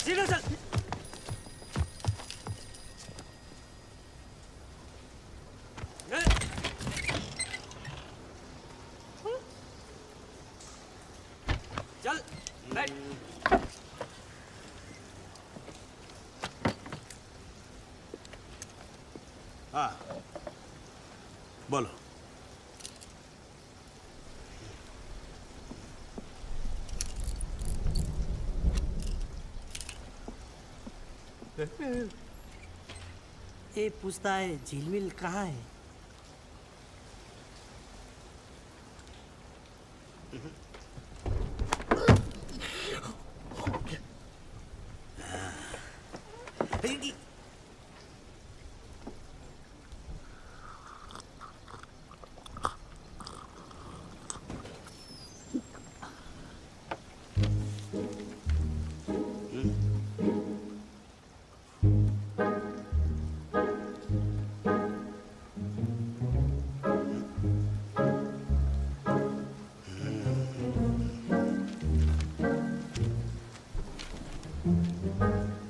सीधा चल। चल बैठ। हाँ बोलो। ये पूछता है झीलमिल कहाँ है?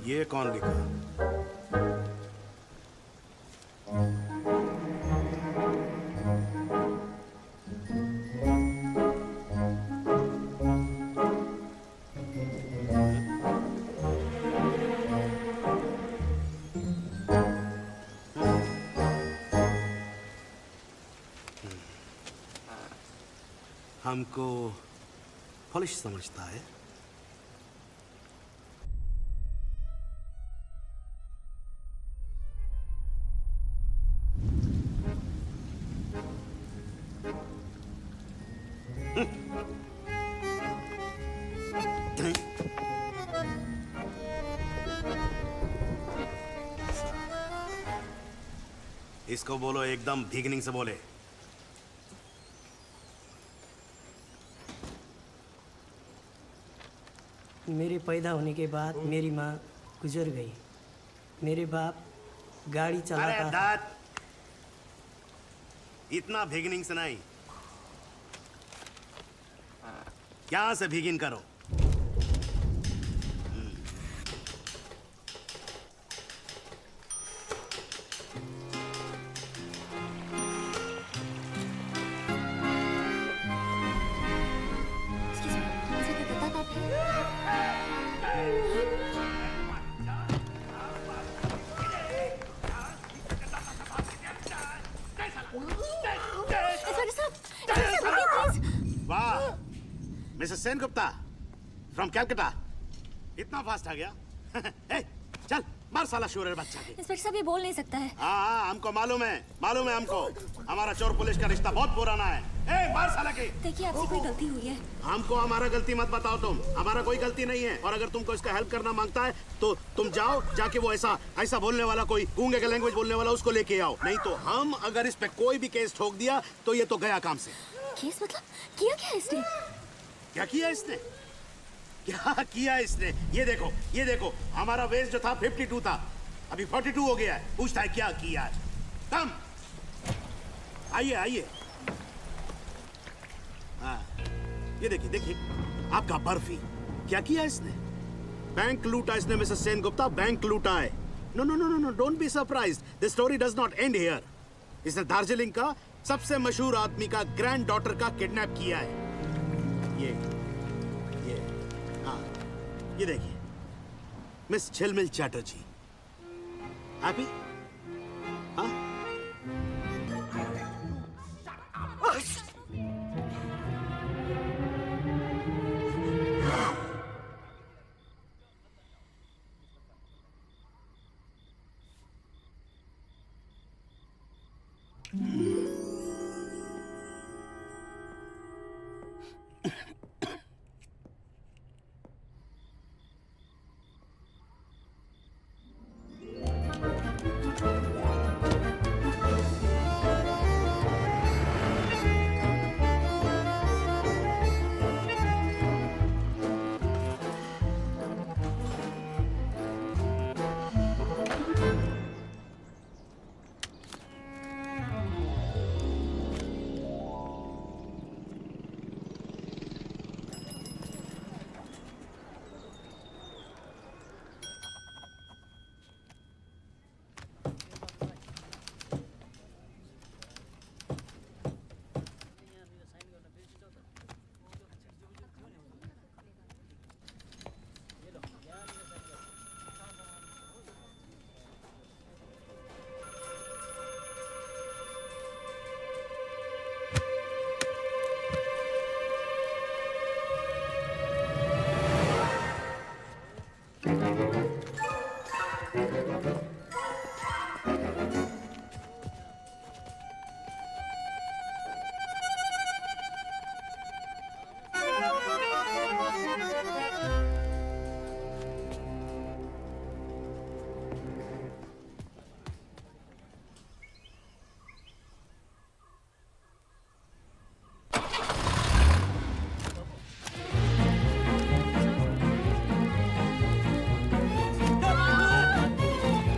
ये कौन लिखा? हमको पुलिस समझता है। इसको बोलो एकदम बिगिनिंग से बोले। मेरे पैदा होने के बाद मेरी माँ गुजर गई। मेरे बाप गाड़ी अरे चलाता। दाद, इतना बिगिनिंग से नहीं, क्या से बिगिन करो। वाह, मिसेस सेन गुप्ता फ्रॉम कैलकाटा, इतना फास्ट आ गया। ए, चल मार साला शोर बच्चा के। इंस्पेक्टर साहब ये बोल नहीं सकता है। हाँ हमको मालूम है हमको। हमारा चोर पुलिस का रिश्ता बहुत पुराना है। ए, मार साला के। देखिए आपसे कोई गलती हुई है। हमको हमारा गलती मत बताओ तुम, हमारा कोई गलती नहीं है। और अगर तुमको इसका हेल्प करना मांगता है तो तुम जाओ, जाके वो ऐसा बोलने वाला कोई गूंगे का लैंग्वेज बोलने वाला उसको लेके आओ। नहीं तो हम अगर इस पे कोई भी केस ठोक दिया तो ये तो गया काम से। केस मतलब किया क्या इसने? क्या किया इसने? ये देखो हमारा वेस्ट जो था 52 था, अभी 42 हो गया है। पूछता है क्या किया है। कम आइए। हाँ ये देखिए आपका बर्फी। क्या किया इसने? बैंक लूटा इसने मिसेस सेन गुप्ता, बैंक लूटा है। No, don't be surprised, this story does not end here. इसने दार्जिलिंग का सबसे मशहूर आदमी का ग्रैंड डॉटर का किडनैप किया है। ये देखिए मिस झिलमिल चैटर्जी। हैप्पी? हाँ?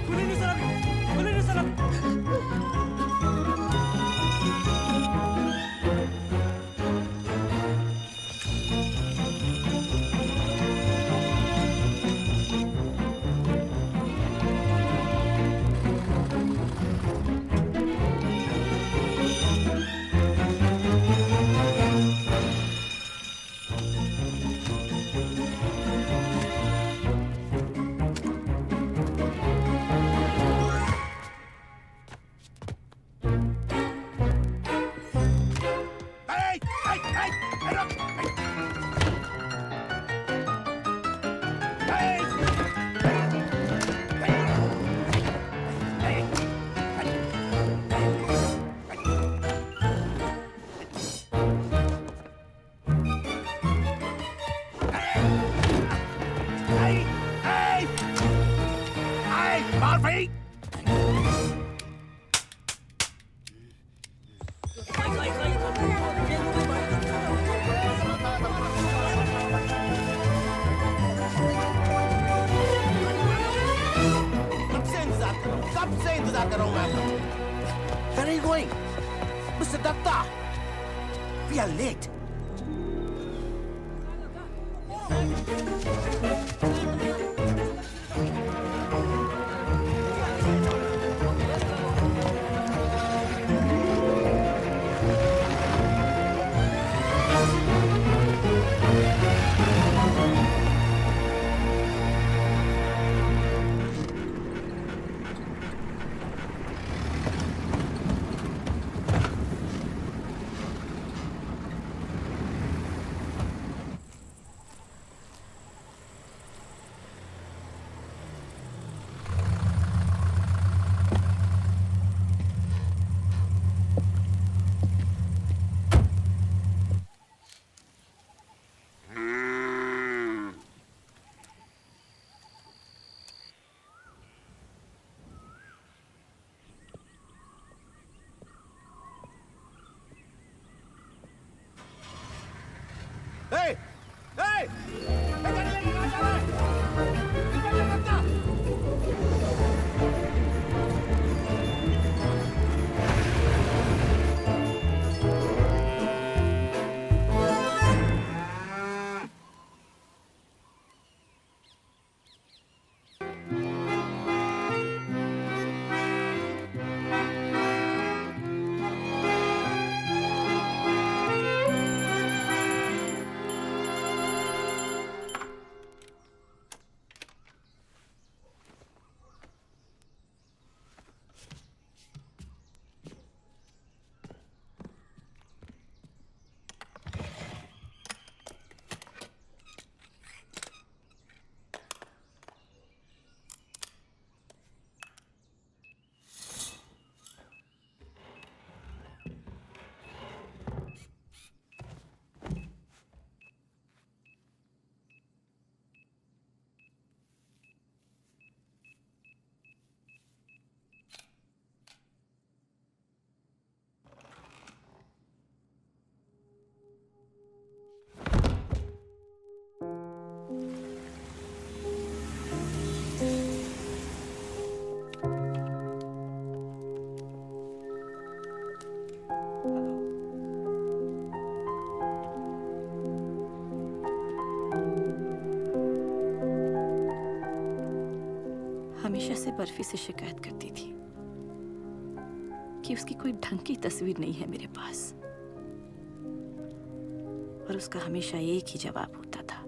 खुली नहीं सर, खुली नहीं सर। कब से इंतजार कर रहा हूं मैं आपका? Where are you going? Mr. Datta! We are late. Hey! Hey! हमेशा से बर्फी से शिकायत करती थी कि उसकी कोई ढंग की तस्वीर नहीं है मेरे पास, और उसका हमेशा एक ही जवाब होता था,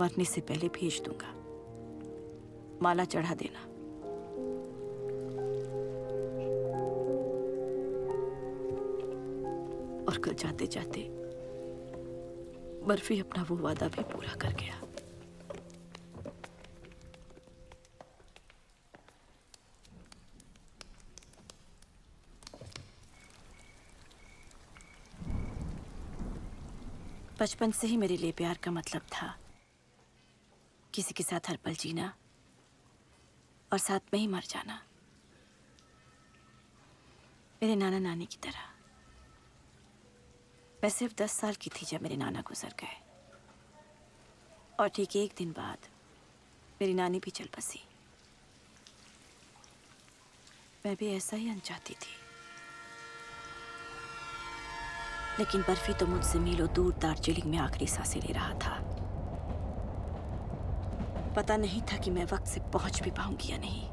मरने से पहले भेज दूंगा, माला चढ़ा देना। और कल जाते जाते बर्फी अपना वो वादा भी पूरा कर गया। बचपन से ही मेरे लिए प्यार का मतलब था किसी के साथ हर पल जीना और साथ में ही मर जाना, मेरे नाना नानी की तरह। मैं सिर्फ 10 साल की थी जब मेरे नाना गुजर गए और ठीक एक दिन बाद मेरी नानी भी चल बसी। मैं भी ऐसा ही अनचाहती थी, लेकिन बर्फी तो मुझसे मीलों दूर दार्जिलिंग में आखिरी सांसें ले रहा था। पता नहीं था कि मैं वक्त से पहुंच भी पाऊंगी या नहीं।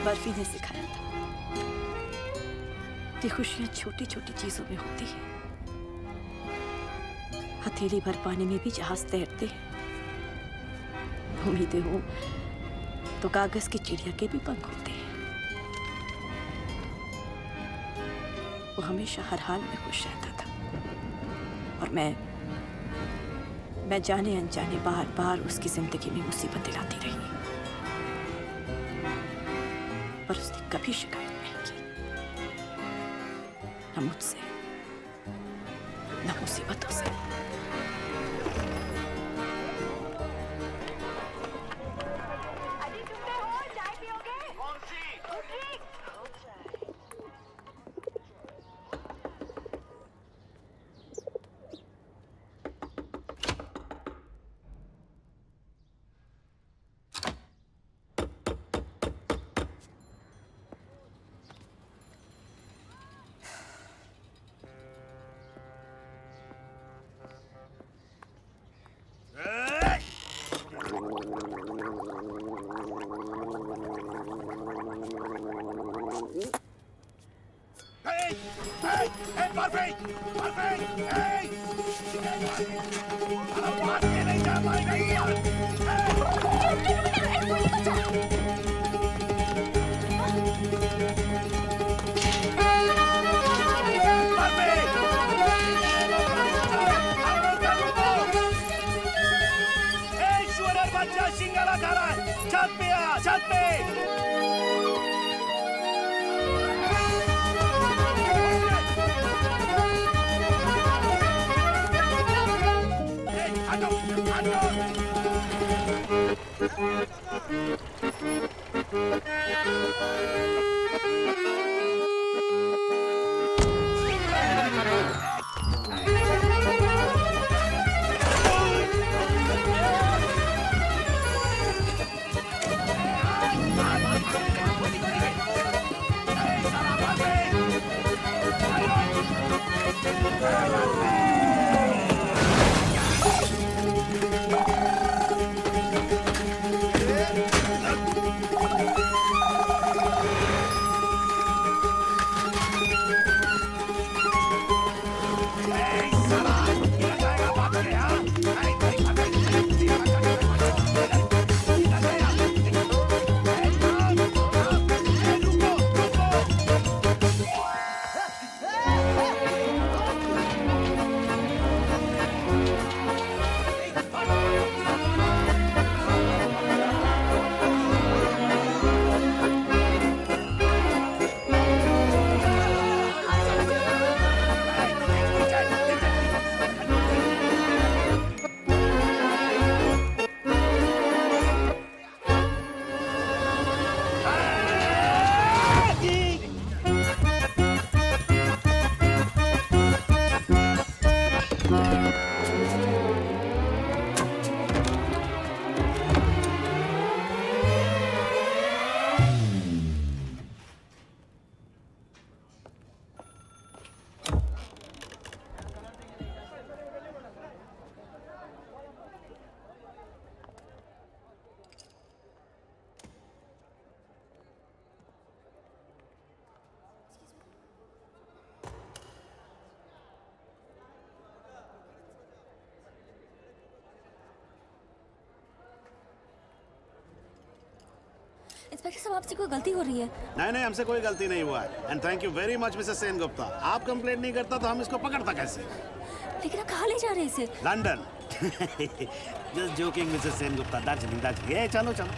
बर्फी ने सिखाया था कि खुशियां छोटी छोटी चीजों में होती है। हथेली भर पानी में भी जहाज तैरते हैं। उम्मीदें हो तो कागज की चिड़िया के भी पंख होते हैं। वो हमेशा हर हाल में खुश रहता था और मैं जाने अनजाने बार बार उसकी जिंदगी में मुसीबतें लाती रही, पर उसने कभी शिकायत नहीं की, न मुझसे न मुसीबतों से। इंस्पेक्टर साहब, आपसे कोई गलती हो रही है? नहीं नहीं, हमसे कोई गलती नहीं हुआ है। And thank you very much Mrs Sen Gupta. आप कंप्लेंट नहीं करता तो हम इसको पकड़ता कैसे? लेकिन आप कहाँ ले जा रहे हैं इसे? London. Just joking Mrs Sen Gupta. Darjeeling Darjeeling. ए चलो चलो।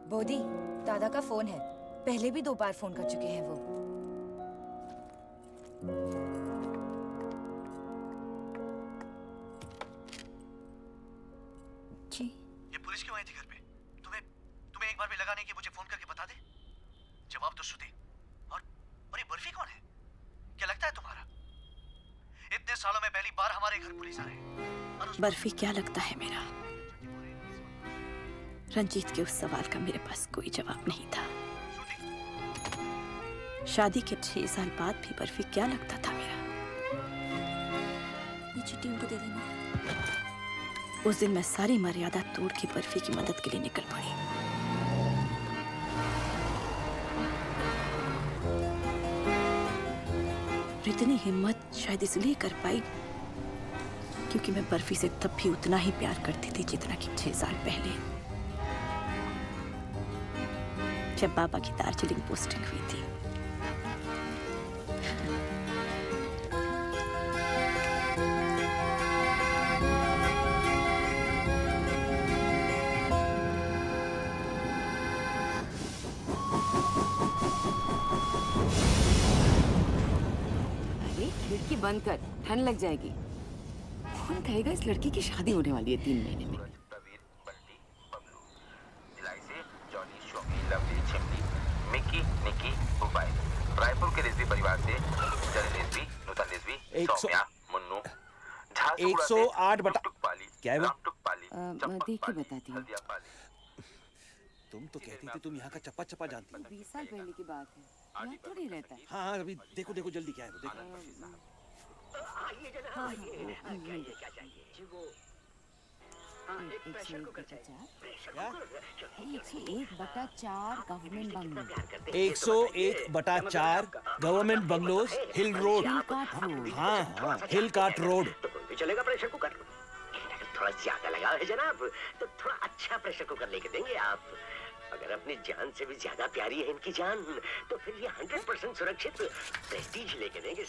बोधी, दादा का फोन है। पहले भी 2 बार फोन कर चुके हैं वो। जी ये पुलिस क्यों आई थी घर पे? तुम्हें तुम्हें एक बार भी लगा नहीं कि मुझे फोन करके बता दे? जवाब तो श्रुति। और ये बर्फी कौन है? क्या लगता है तुम्हारा? इतने सालों में पहली बार हमारे घर पुलिस आए। बर्फी क्या लगता है मेरा? रंजीत के उस सवाल का मेरे पास कोई जवाब नहीं था। शादी के 6 साल बाद भी बर्फी क्या लगता था मेरा? ये चिट्ठी उनको दे देना। उस दिन मैं सारी मर्यादा तोड़ के बर्फी की मदद के लिए निकल पड़ी। और इतनी हिम्मत शायद इसलिए कर पाई क्योंकि मैं बर्फी से तब भी उतना ही प्यार करती थी जितना कि 6 साल पहले, जब बाबा की दार्जिलिंग पोस्टिंग हुई थी। अरे खिड़की बंद कर, ठंड लग जाएगी। कौन कहेगा इस लड़की की शादी होने वाली है 3 महीने में? प्रवीर, बंटी, बबलू, भिलाई से Johnny, Shomi, Lovely, Chimni, Mickey, Nicky, Bubai, Raipur के रिजवी परिवार से जन रिजवी, नूतन रिजवी, सौम्या, मुन्नू, 108 पाली, क्या है वो? पाली, देख के बताती हूँ। तुम तो कहती थी तुम यहाँ का चप्पा चप्पा जानती हो। 20 साल पहले की बात है, यहाँ थोड़ी रहता है। हाँ अभी देखो देखो जल्दी क्या है वो देखो। क्या? 101/4 गवर्नमेंट बंगलो, 101/4 गवर्नमेंट बंगलोज, हिल रोड। हिलकाट रोड। हाँ हाँ हिल काट रोड। भी चलेगा प्रेशर कुकर। थोड़ा ज्यादा लगाव है जनाब, तो थोड़ा अच्छा प्रेशर कुकर लेके देंगे आप। अगर अपनी जान से भी ज्यादा प्यारी है इनकी जान, तो फिर ये 100% सुरक्षित प्रेस्टीज लेके देंगे।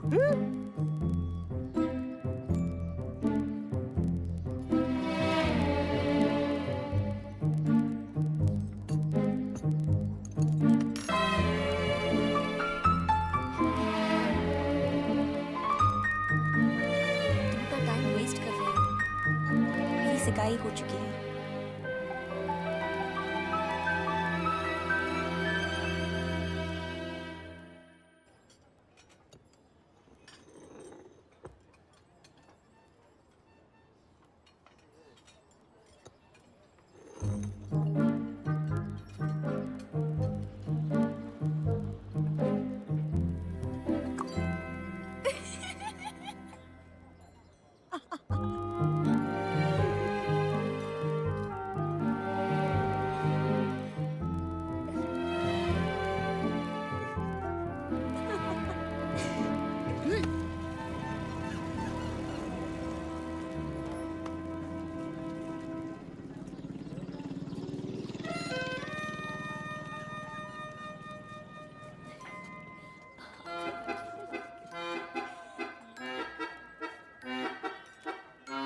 तुम तो टाइम वेस्ट कर रहे हो। मेरी सिकाई हो चुकी है।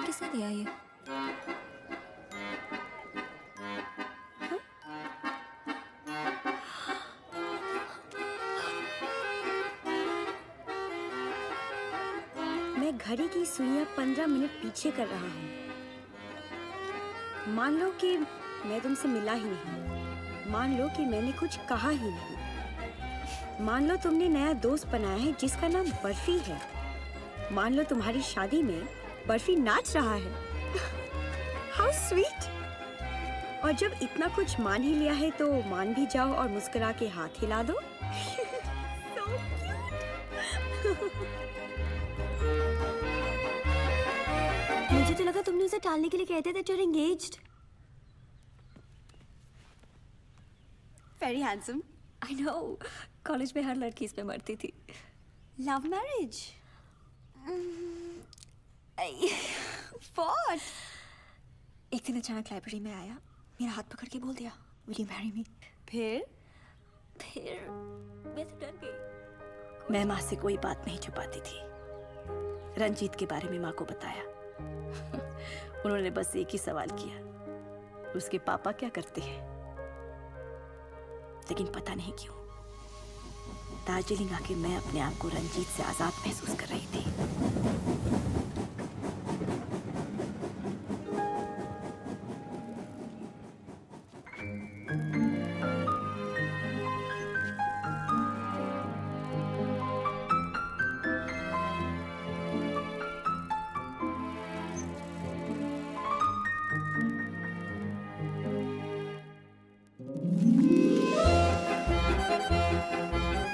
किसने दिया ये? मैं घड़ी की सुइयां 15 मिनट पीछे कर रहा हूँ। मान लो कि मैं तुमसे मिला ही नहीं। मान लो कि मैंने कुछ कहा ही नहीं। मान लो तुमने नया दोस्त बनाया है जिसका नाम बर्फी है। मान लो तुम्हारी शादी में बर्फी नाच रहा है। How sweet! और जब इतना कुछ मान ही लिया है तो मान भी जाओ और मुस्कुरा के हाथ हिला दो। So cute! मुझे तो लगा तुमने उसे टालने के लिए कहते थे you're engaged. Very handsome. I know. College में हर लड़की इस पे मरती थी। Love marriage. What? एक दिन अचानक लाइब्रेरी में आया, मेरा हाथ पकड़ के बोल दिया, Will you marry me? फिर मैं तो डर गई। मैं माँ से कोई बात नहीं छुपाती थी। रंजीत के बारे में माँ को बताया। उन्होंने बस एक ही सवाल किया, उसके पापा क्या करते हैं? लेकिन पता नहीं क्यों दार्जिलिंग आके मैं अपने आप को रंजीत से आजाद महसूस कर रही थी।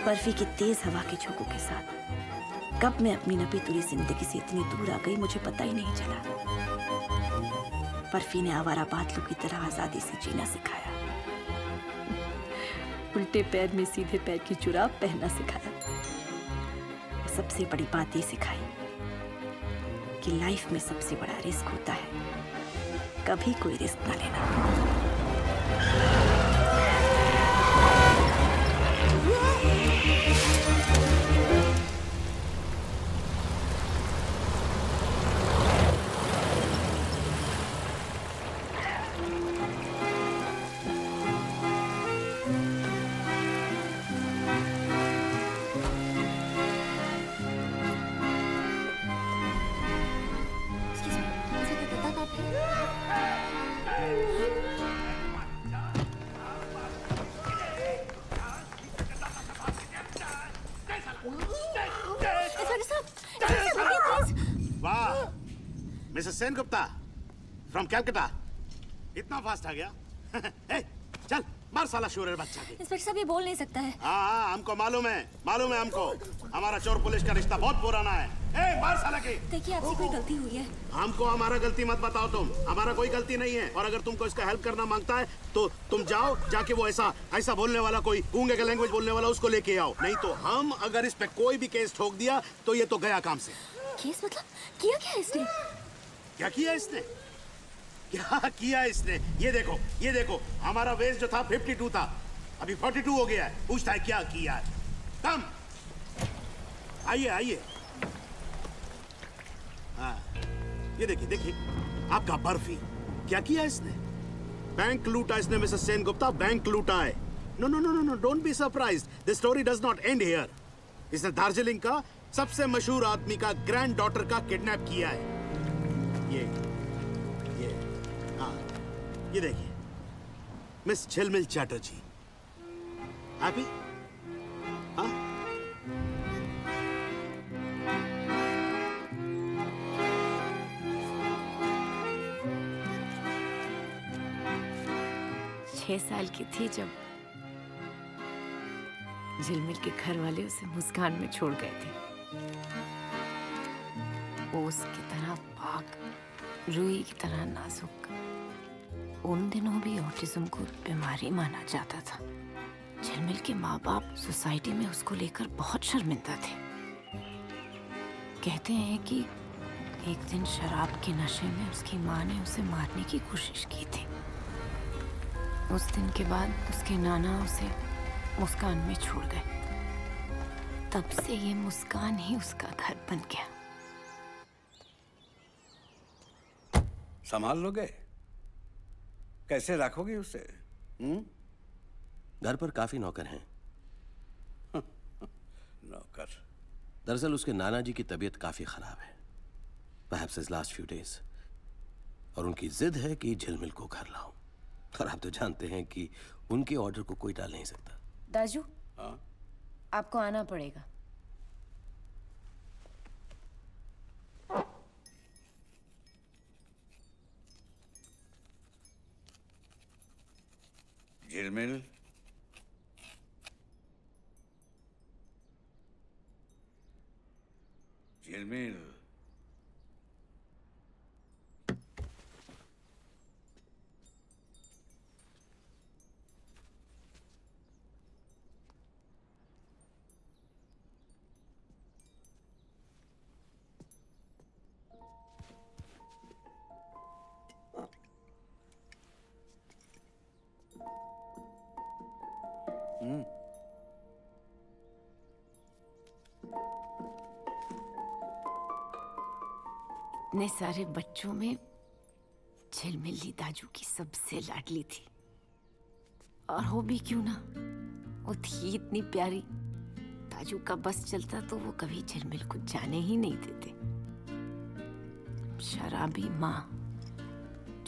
बर्फी की तेज हवा के झोंकों के साथ कब मैं अपनी नपी तुरी जिंदगी से इतनी दूर आ गई मुझे पता ही नहीं चला। बर्फी ने आवारा बादलों की तरह आजादी से जीना सिखाया, उल्टे पैर में सीधे पैर की जुराब पहनना सिखाया। सबसे बड़ी बात ये सिखाई कि लाइफ में सबसे बड़ा रिस्क होता है कभी कोई रिस्क न लेना। वाह, मिसेस सेन गुप्ता फ्रॉम कैलकाटा, इतना फास्ट आ गया। ए, चल मार साला शोर बच्चा के। इंस्पेक्टर साहब ये बोल नहीं सकता है। हाँ, हमको मालूम है हमको। हमारा चोर पुलिस का रिश्ता बहुत पुराना है। ए, मार साला के। देखिए आपसे कोई गलती हुई है। हमको हमारा गलती मत बताओ तुम, हमारा कोई गलती नहीं है। और अगर तुमको इसका हेल्प करना मांगता है तो तुम जाओ, जाके वो ऐसा बोलने वाला कोई गूंगे का लैंग्वेज बोलने वाला उसको लेके आओ। नहीं तो हम अगर इस पे कोई भी केस ठोक दिया तो ये तो गया काम से। केस मतलब किया क्या इसने? क्या किया इसने? क्या किया इसने? ये देखो हमारा वेस्ट जो था 52 था, अभी 42 हो गया है। पूछता है क्या किया है। कम आइए ये देखिए देखिए, आपका बर्फी। क्या किया इसने? बैंक लूटा इसने मिसेस सेन गुप्ता, बैंक लूटा है। No no no no no, don't be surprised, this story does not end here. इसने दार्जिलिंग का सबसे मशहूर आदमी का ग्रैंड डॉटर का किडनैप किया है। ये हाँ, ये देखिए, मिस झिलमिल चैटर्जी। हैप्पी? हाँ? 6 साल की थी जब झिलमिल के घर वाले उसे मुस्कान में छोड़ गए थे। ओस की तरह पाक, रुई की तरह नाजुक। उन दिनों भी ऑटिज्म को बीमारी माना जाता था। झिलमिल के माँ बाप सोसाइटी में उसको लेकर बहुत शर्मिंदा थे। कहते हैं कि एक दिन शराब के नशे में उसकी माँ ने उसे मारने की कोशिश की थी। उस दिन के बाद उसके नाना उसे मुस्कान में छोड़ गए। तब से ये मुस्कान ही उसका घर बन गया। संभाल लोगे? कैसे रखोगे उसे? घर पर काफी नौकर हैं। नौकर? दरअसल उसके नाना जी की तबीयत काफी खराब है, perhaps his last few days, और उनकी जिद है कि झिलमिल को घर लाऊं। और आप तो जानते हैं कि उनके ऑर्डर को कोई टाल नहीं सकता। दाजू, हाँ? आपको आना पड़ेगा। झिलमिल, झिलमिल, इतने सारे बच्चों में झिलमिल ही दाजू की सबसे लाडली थी। और हो भी क्यों ना, वो थी इतनी प्यारी। दाजू का बस चलता तो वो कभी झिलमिल को जाने ही नहीं देते। शराबी माँ,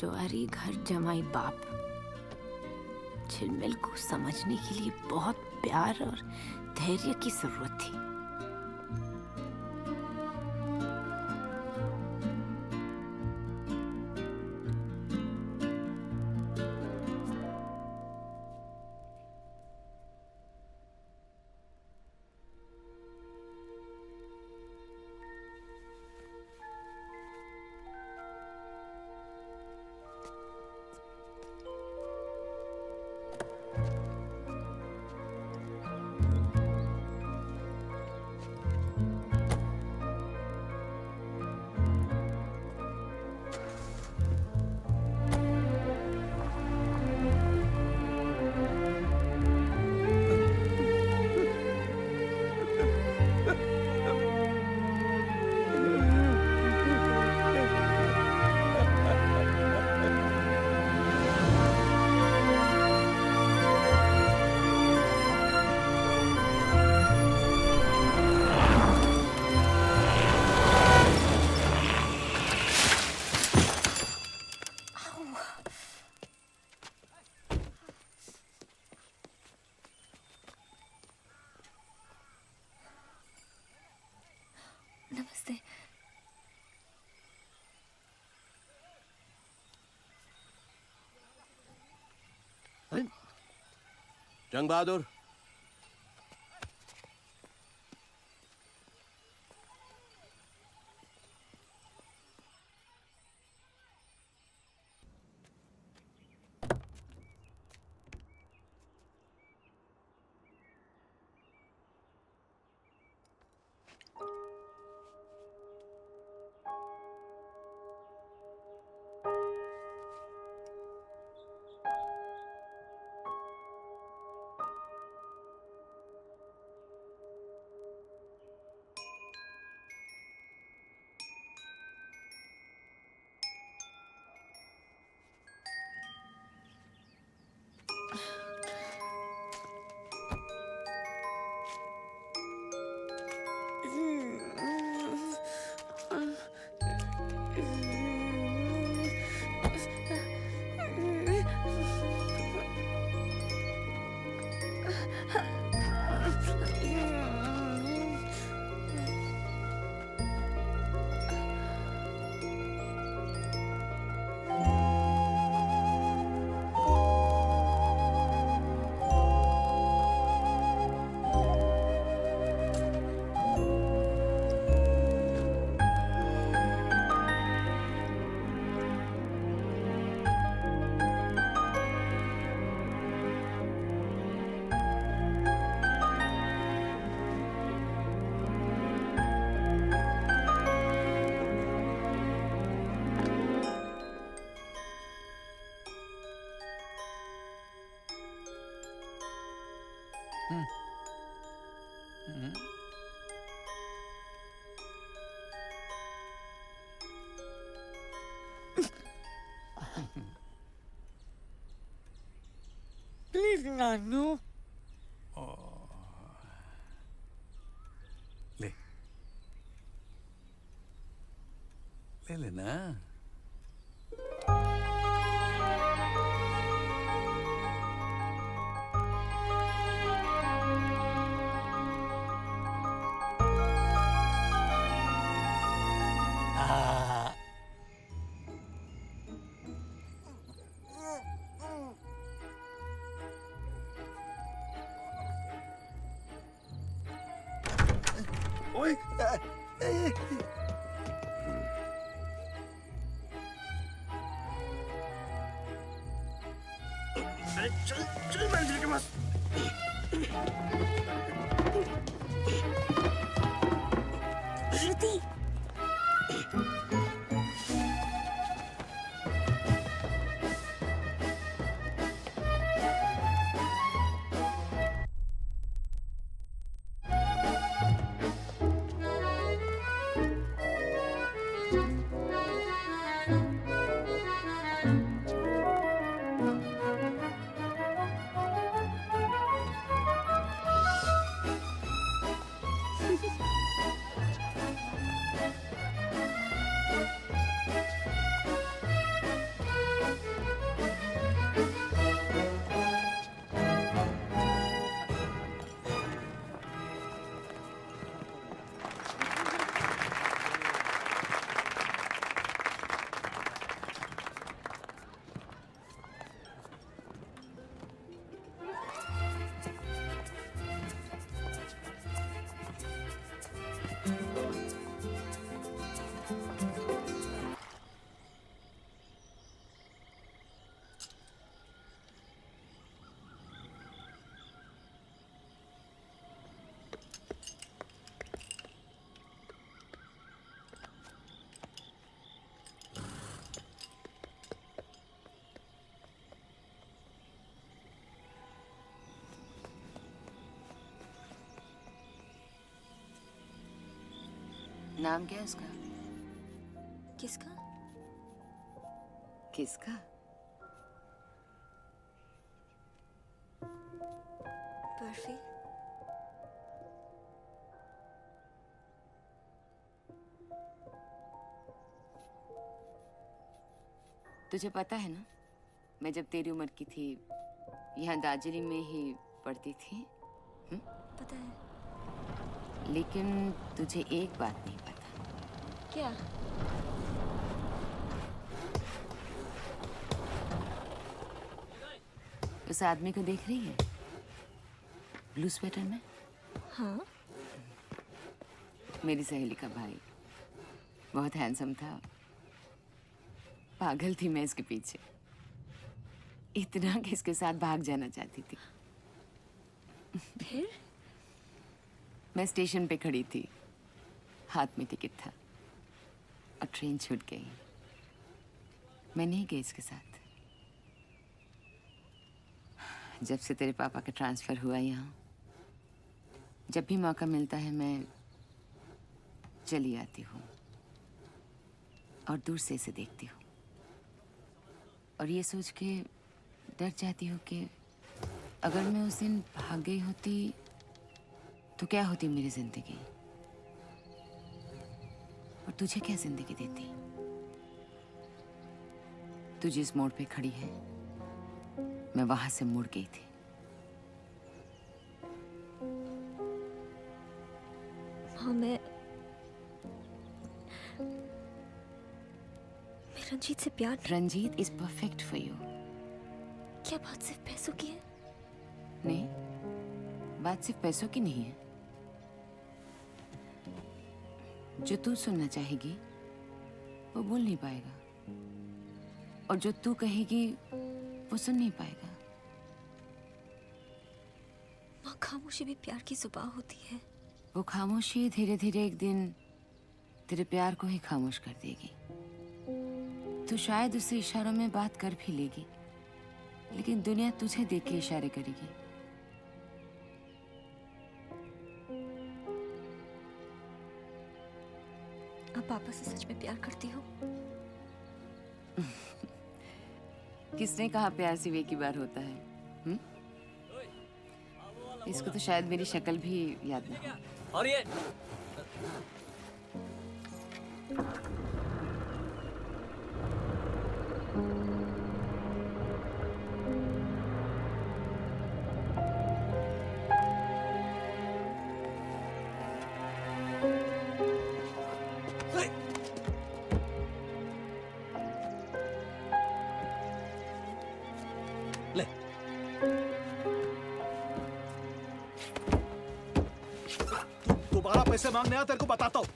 ज्वारी घर जमाई बाप, झिलमिल को समझने के लिए बहुत प्यार और धैर्य की जरूरत थी। नमस्ते। जंग बहादुर, नानू ले ले लेना। ओए अरे चल चल मैनेजर के पास। श्रुति नाम क्या है उसका? किसका? किसका? बर्फी। तुझे पता है ना, मैं जब तेरी उम्र की थी यहाँ दार्जिलिंग में ही पढ़ती थी। पता है। लेकिन तुझे एक बात नहीं पता। क्या? उस आदमी को देख रही है ब्लू स्वेटर में? हाँ। मेरी सहेली का भाई, बहुत हैंडसम था। पागल थी मैं इसके पीछे, इतना कि इसके साथ भाग जाना चाहती थी। फिर? मैं स्टेशन पे खड़ी थी, हाथ में टिकट था और ट्रेन छूट गई। मैं नहीं गई इसके साथ। जब से तेरे पापा का ट्रांसफर हुआ यहाँ, जब भी मौका मिलता है मैं चली आती हूँ और दूर से इसे देखती हूँ और ये सोच के डर जाती हूँ कि अगर मैं उस दिन भाग गई होती तो क्या होती मेरी जिंदगी, और तुझे क्या जिंदगी देती। तू जिस मोड़ पे खड़ी है मैं वहां से मुड़ गई थी। हाँ, मैं रंजीत से प्यार। Ranjit is perfect for you. क्या बात सिर्फ पैसों की है? नहीं, बात सिर्फ पैसों की नहीं है। जो तू सुनना चाहेगी वो बोल नहीं पाएगा, और जो तू कहेगी वो सुन नहीं पाएगा। माँ, खामोशी भी प्यार की जुबान होती है। वो खामोशी धीरे धीरे एक दिन तेरे प्यार को ही खामोश कर देगी। तू शायद उससे इशारों में बात कर भी लेगी, लेकिन दुनिया तुझे देख के इशारे करेगी। अब पापा से सच में प्यार करती हो? किसने कहा प्यार सिर्फ एक ही बार होता है? इसको तो शायद मेरी शक्ल भी याद ना हो। और ये ले दोबारा पैसे मांगने आ तेरे को बताता हूँ।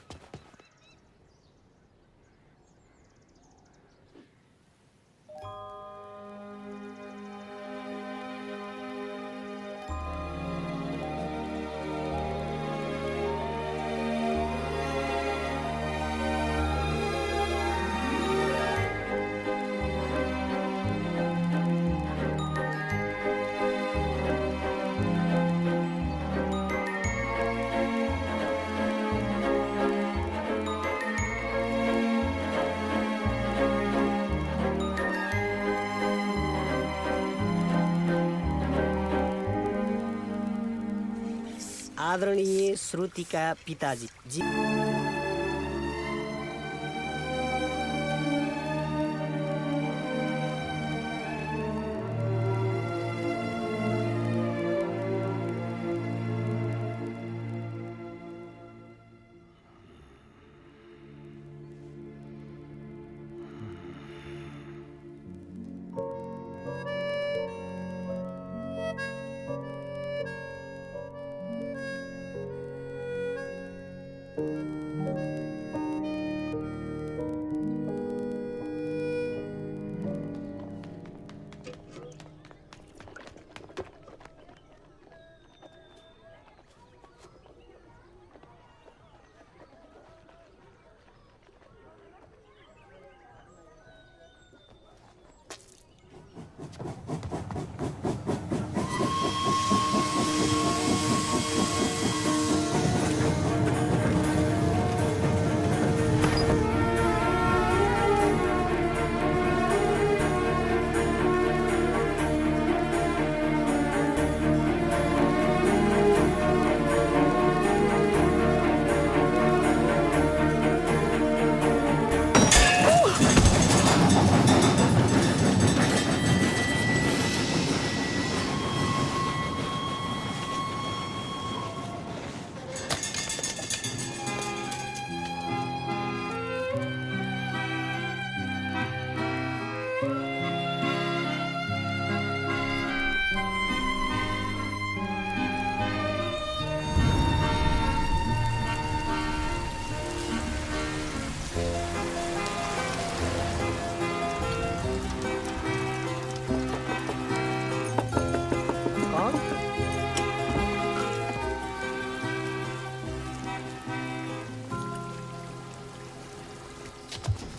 आदरणीय श्रुति का पिताजी जी,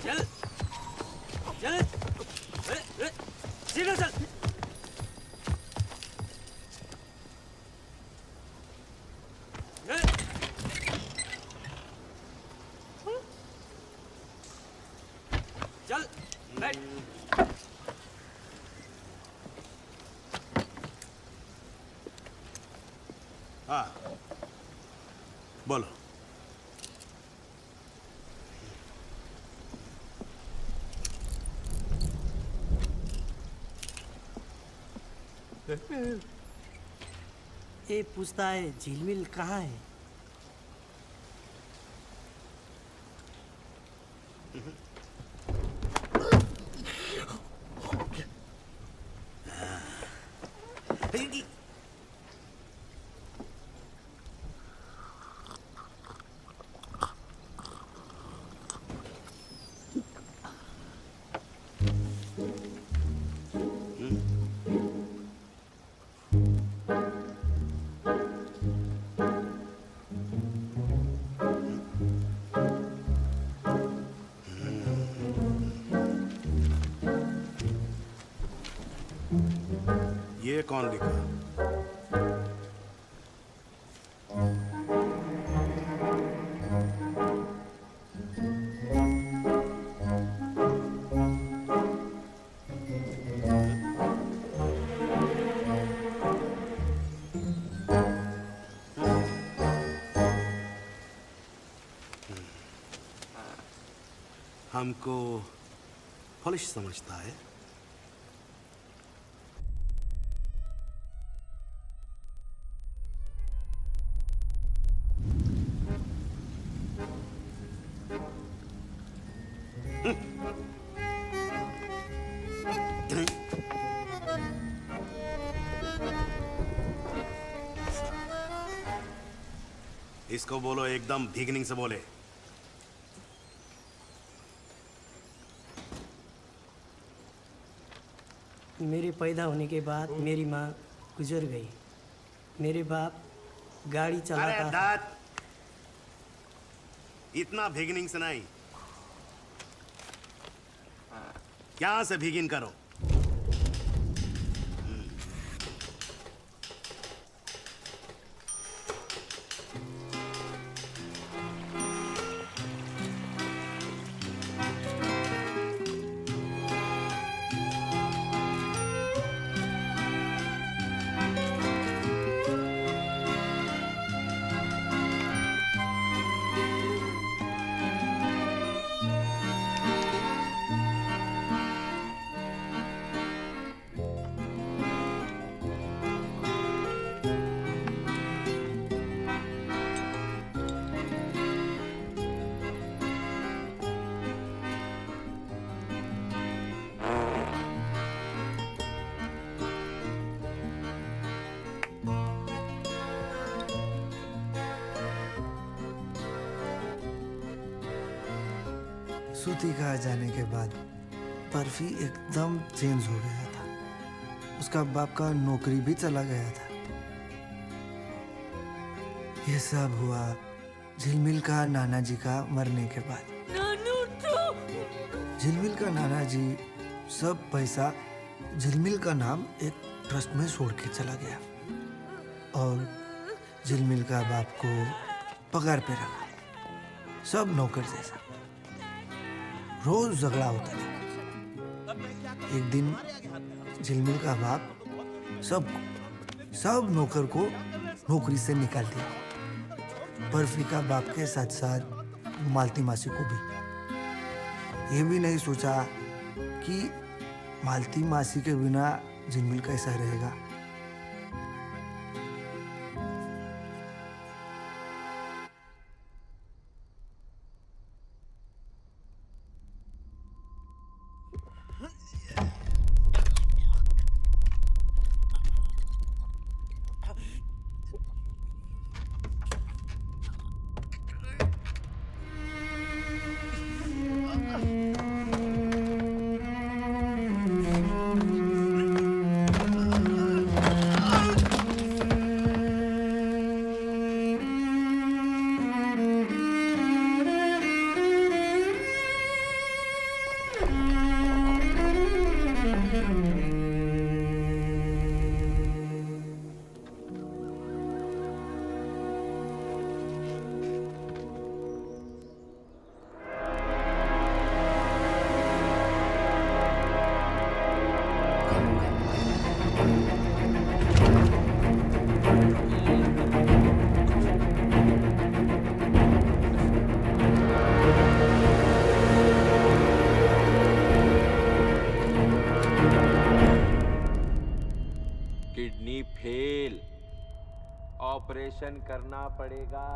चल चल सीधा चल। चल बैठ। हाँ बोलो। ये पूछता है झिलमिल कहाँ है? ये कौन लिखा? हमको पॉलिश समझता है। इसको बोलो एकदम बिगिनिंग से बोले। मेरे पैदा होने के बाद मेरी माँ गुजर गई। मेरे बाप गाड़ी अरे चलाता था। दाद, इतना बिगिनिंग से नहीं, क्या से बिगिन करो। सूती का आ जाने के बाद बर्फी एकदम चेंज हो गया था। उसका बाप का नौकरी भी चला गया था। ये सब हुआ झिलमिल का नाना जी का मरने के बाद। झिलमिल का नाना जी सब पैसा झिलमिल का नाम एक ट्रस्ट में छोड़ के चला गया और झिलमिल का बाप को पगार पे रखा, सब नौकर जैसा। रोज झगड़ा होता था। एक दिन झिलमिल का बाप सब नौकर को नौकरी से निकाल दिया। बर्फी का बाप के साथ साथ मालती मासी को भी। ये भी नहीं सोचा कि मालती मासी के बिना झिलमिल कैसा रहेगा। किडनी फेल, ऑपरेशन करना पड़ेगा।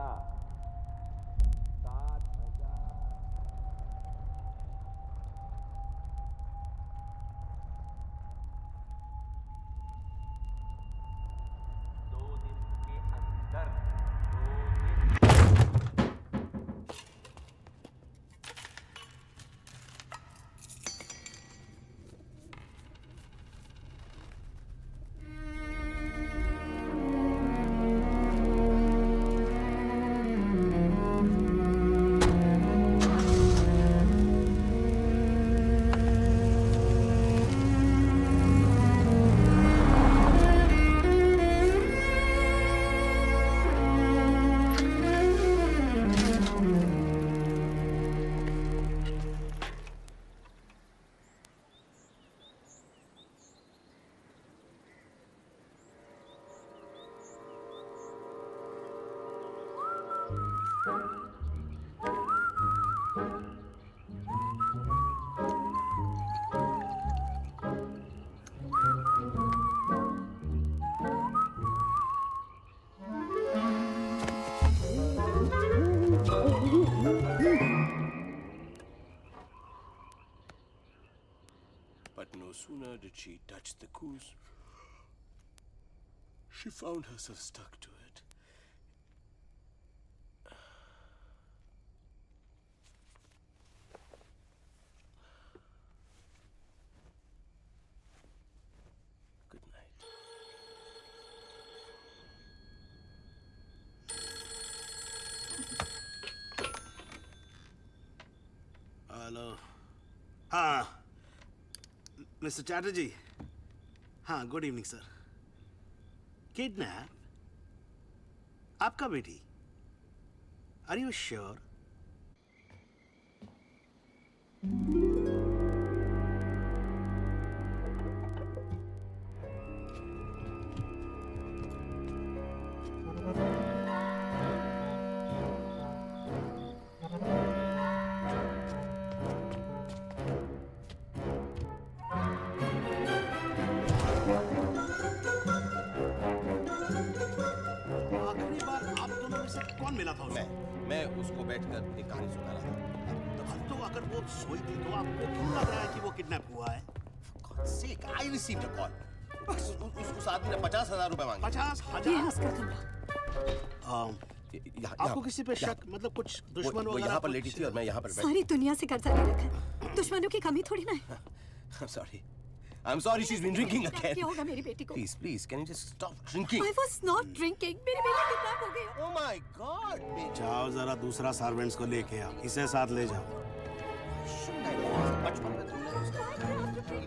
7,000। दो दिन के अंदर, 2 दिन। No sooner did she touch the goose, she found herself stuck to it. Good night. Hello हाँ मिस्टर चैटर्जी हाँ गुड इवनिंग सर किडनैप आपका बेटी आर यू श्योर आखिरी बार आप दोनों में से कौन मिला था उसे? मैं उसको बैठकर एक कहानी सुना रहा था। तो अगर वो सोई थी तो आपको क्यों लग रहा है कि वो किडनैप हुआ है? God's sake, I received a call. उस आदमी ने 50,000 रुपए मांगे। 50,000? आपको किसी पे शक मतलब कुछ दुश्मन वो वगैरह यहाँ पर कुछ- लेटी थी और मैं यहाँ पर सारी दुनिया से कर्जा ले रखा है। दुश्मनों की कमी थोड़ी ना है। I'm sorry, she's been drinking again. क्या होगा मेरी बेटी को? Please, can you just stop drinking? I was not drinking. मेरी बेटी किडनैप हो गई। Oh my God! जाओ जरा दूसरा सर्वेंट्स को लेके आओ इसे साथ ले जाओ बचपन में तुमने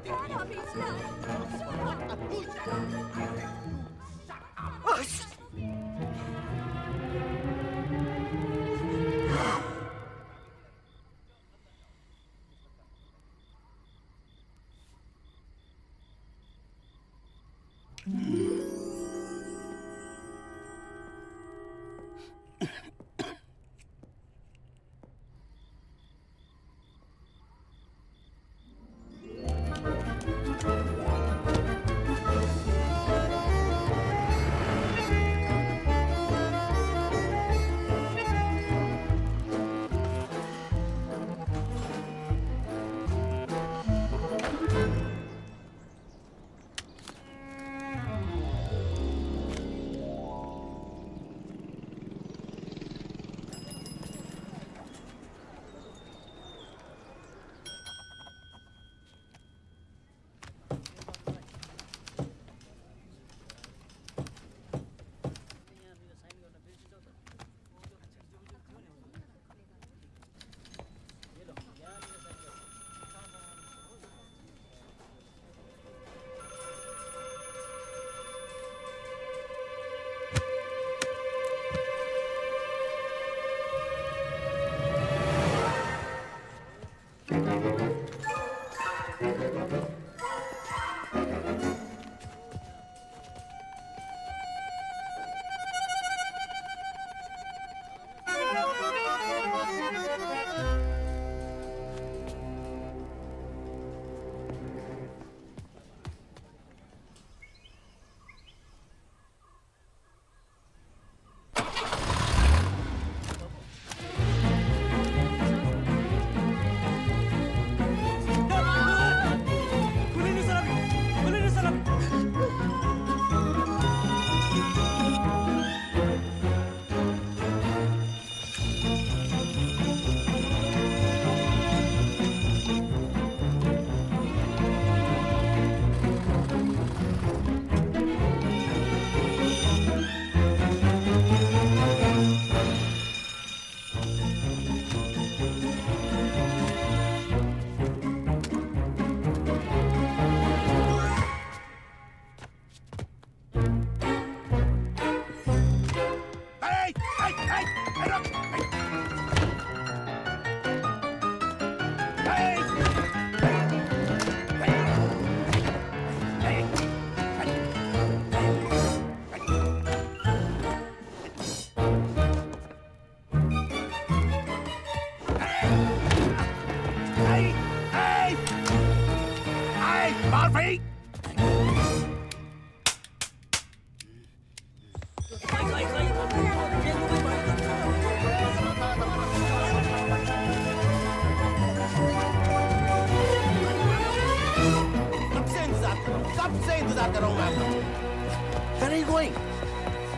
doing?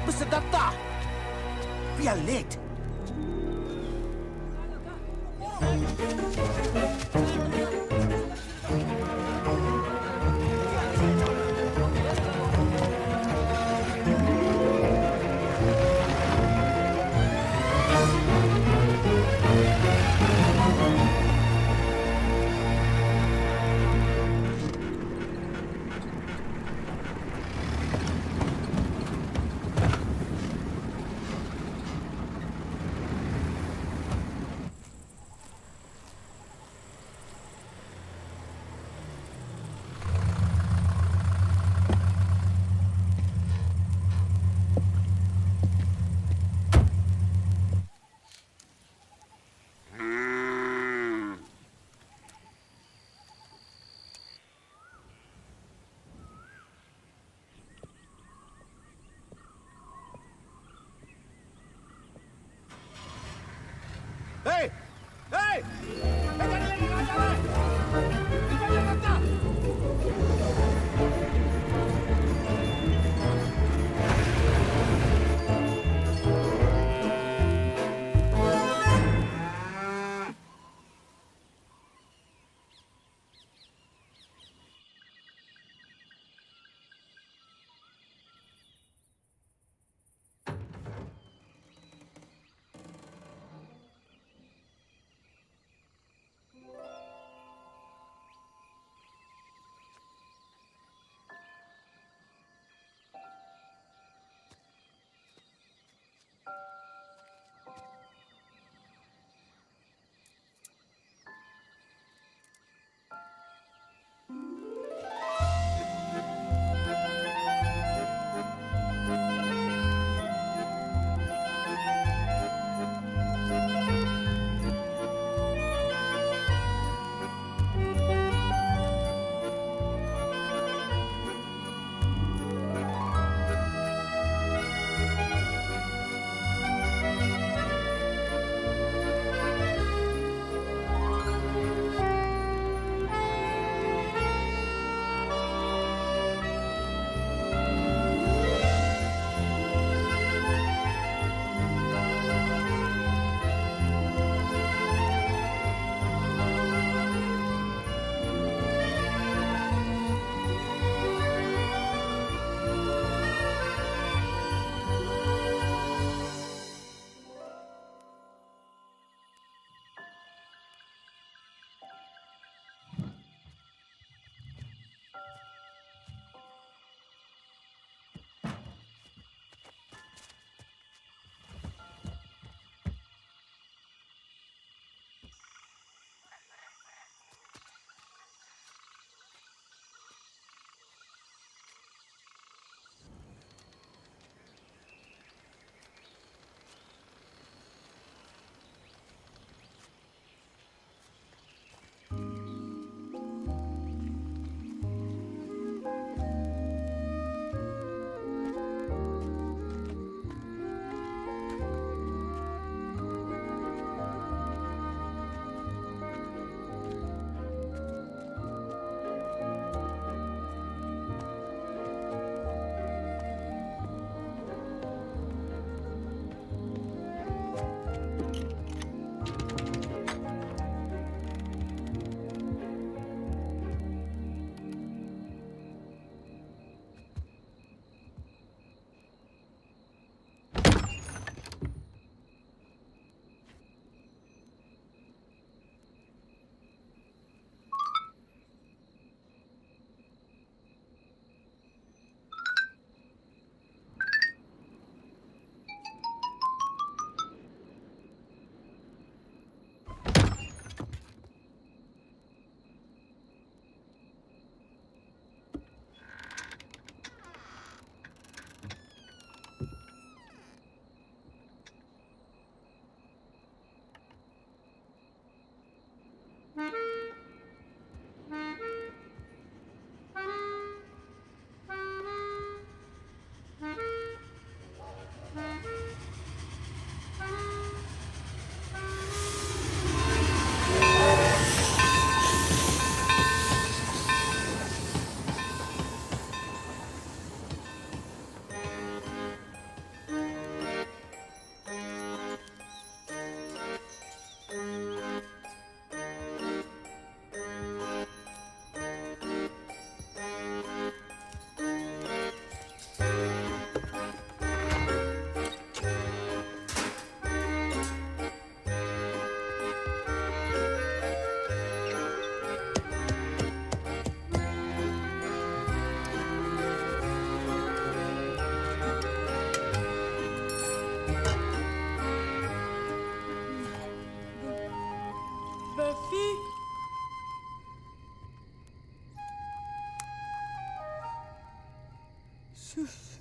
Mr. Datta! We are late. Hey! Hey! Hey, गाड़ी लेके कहाँ जा रहा है? निकल जा सकता! सुसु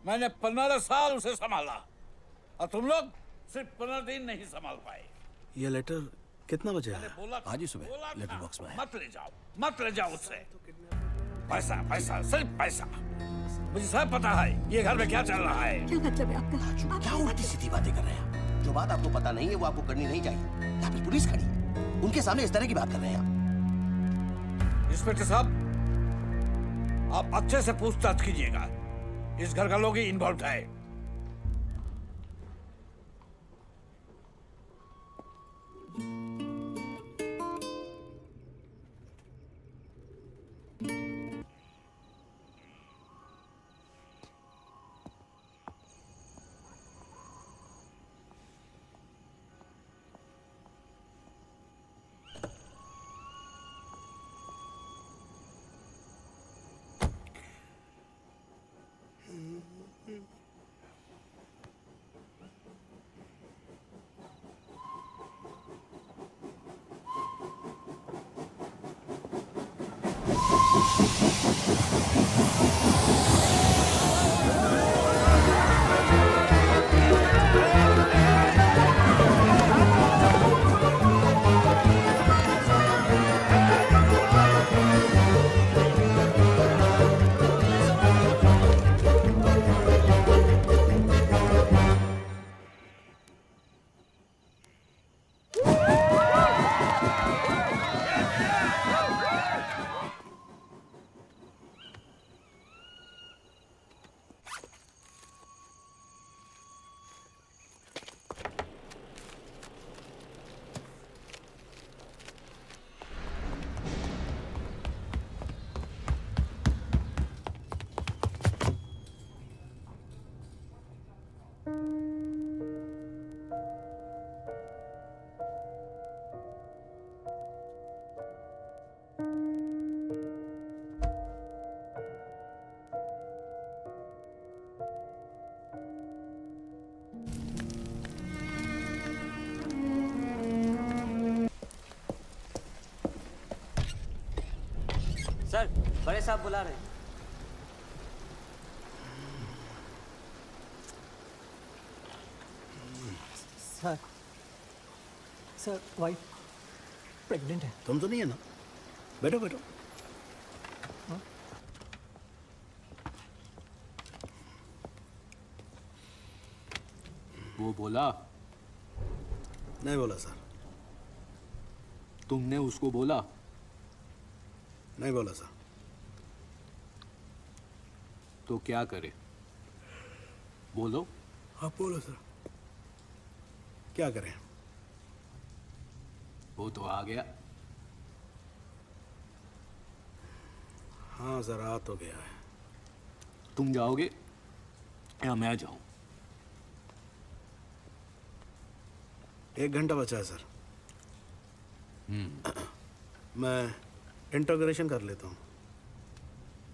मैंने 15 साल उसे संभाला और तुम लोग सिर्फ 15 दिन नहीं संभाल पाए। ये लेटर कितना बजे मैंने है? बोला आज ही सुबह बोला लेटर था, बॉक्स में है। मत ले जाओ उससे। पैसा पैसा सिर्फ पैसा। मुझे सब पता है ये घर में क्या चल रहा है। क्या मतलब है आपका? क्या उल्टी सीधी बातें कर रहे हैं? जो बात आपको पता नहीं है वो आपको करनी नहीं चाहिए। यहाँ पे पुलिस खड़ी है, उनके सामने इस तरह की बात कर रहे हैं आप। इंस्पेक्टर साहब, आप अच्छे से पूछताछ कीजिएगा। इस घर का लोग ही इन्वॉल्व है। सर, बड़े साहब बुला रहे हैं। सर वाइफ प्रेग्नेंट है। तुम तो नहीं है ना? बैठो बैठो। वो बोला? नहीं बोला सर। तुमने उसको बोला? नहीं बोला सर। तो क्या करे? बोलो। आप बोलो सर। क्या करें? वो तो आ गया। हाँ सर, आ तो गया है। तुम जाओगे या मैं जाऊं? 1 घंटा बचा है सर। मैं इंटरोगेशन कर लेता हूँ।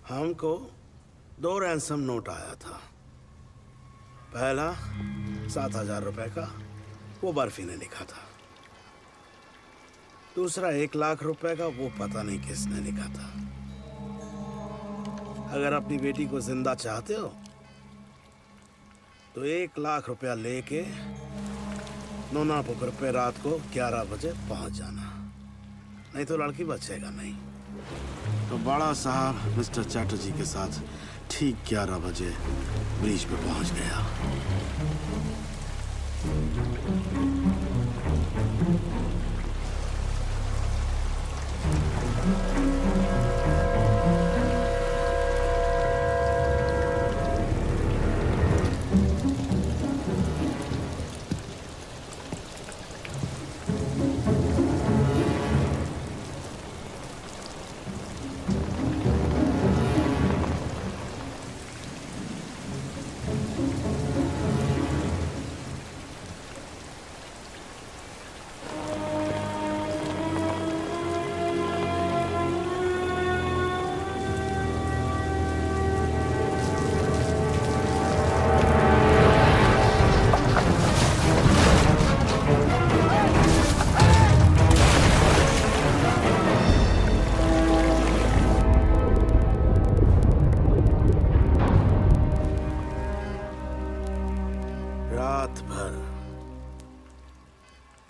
हमको 2 रैंसम नोट आया था। पहला 7,000 रुपए का, वो बर्फी ने लिखा था। दूसरा 1 लाख रुपए का, वो पता नहीं किसने लिखा था। अगर अपनी बेटी को जिंदा चाहते हो तो 1 लाख रुपया लेके नोना पुकुर पे रात को 11 बजे पहुंच जाना, नहीं तो लड़की बचेगा नहीं। तो बड़ा साहब मिस्टर चैटर्जी के साथ ठीक 11 बजे ब्रिज पे पहुंच गया।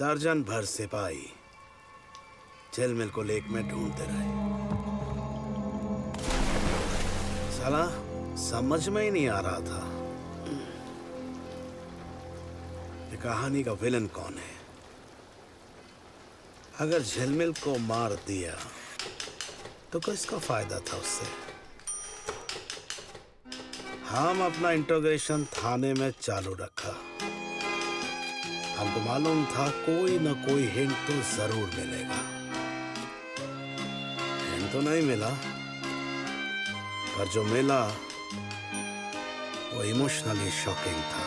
दर्जन भर सिपाही झिलमिल को लेक में ढूंढते रहे। साला समझ में ही नहीं आ रहा था कि कहानी का विलन कौन है। अगर झिलमिल को मार दिया तो किसका फायदा था उससे। हम अपना इंट्रोगेशन थाने में चालू रखा। हमको मालूम था कोई न कोई हिंट तो जरूर मिलेगा। हिंट तो नहीं मिला, पर जो मिला वो इमोशनली शॉकिंग था।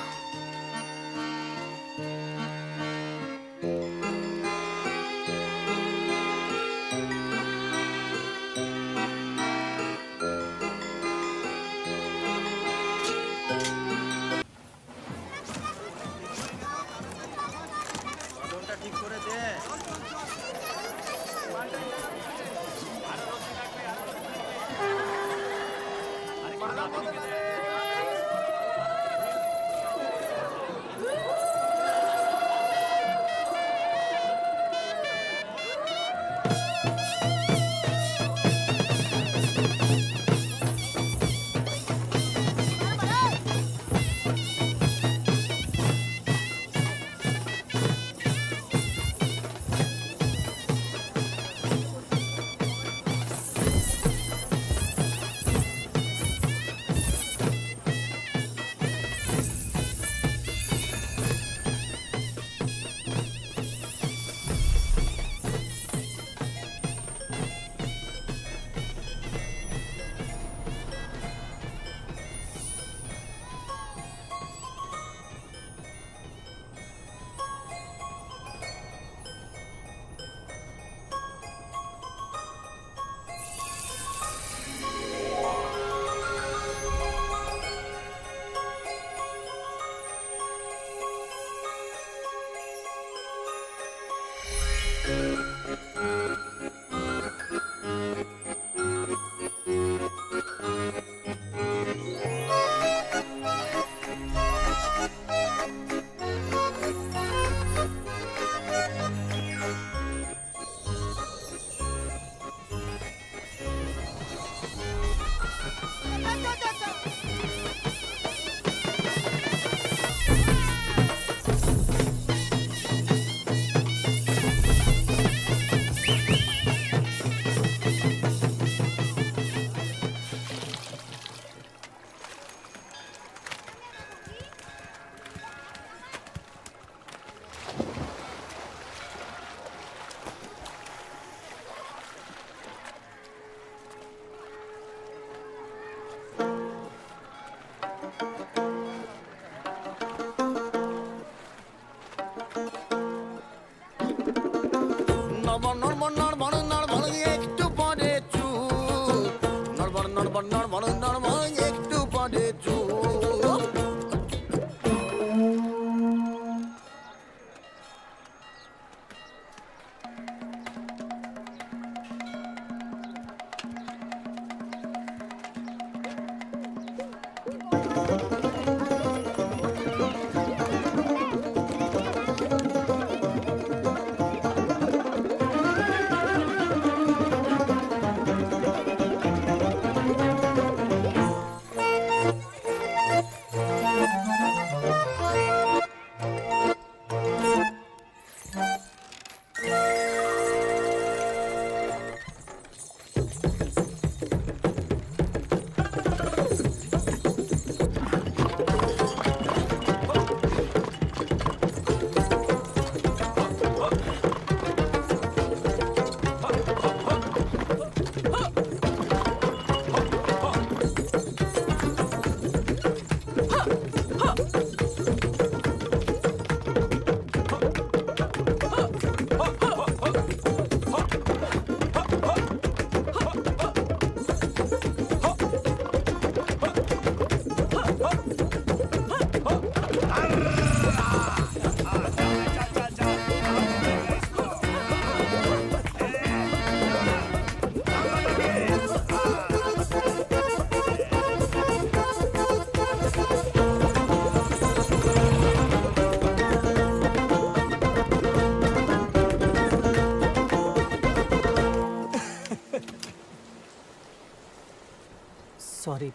Sorry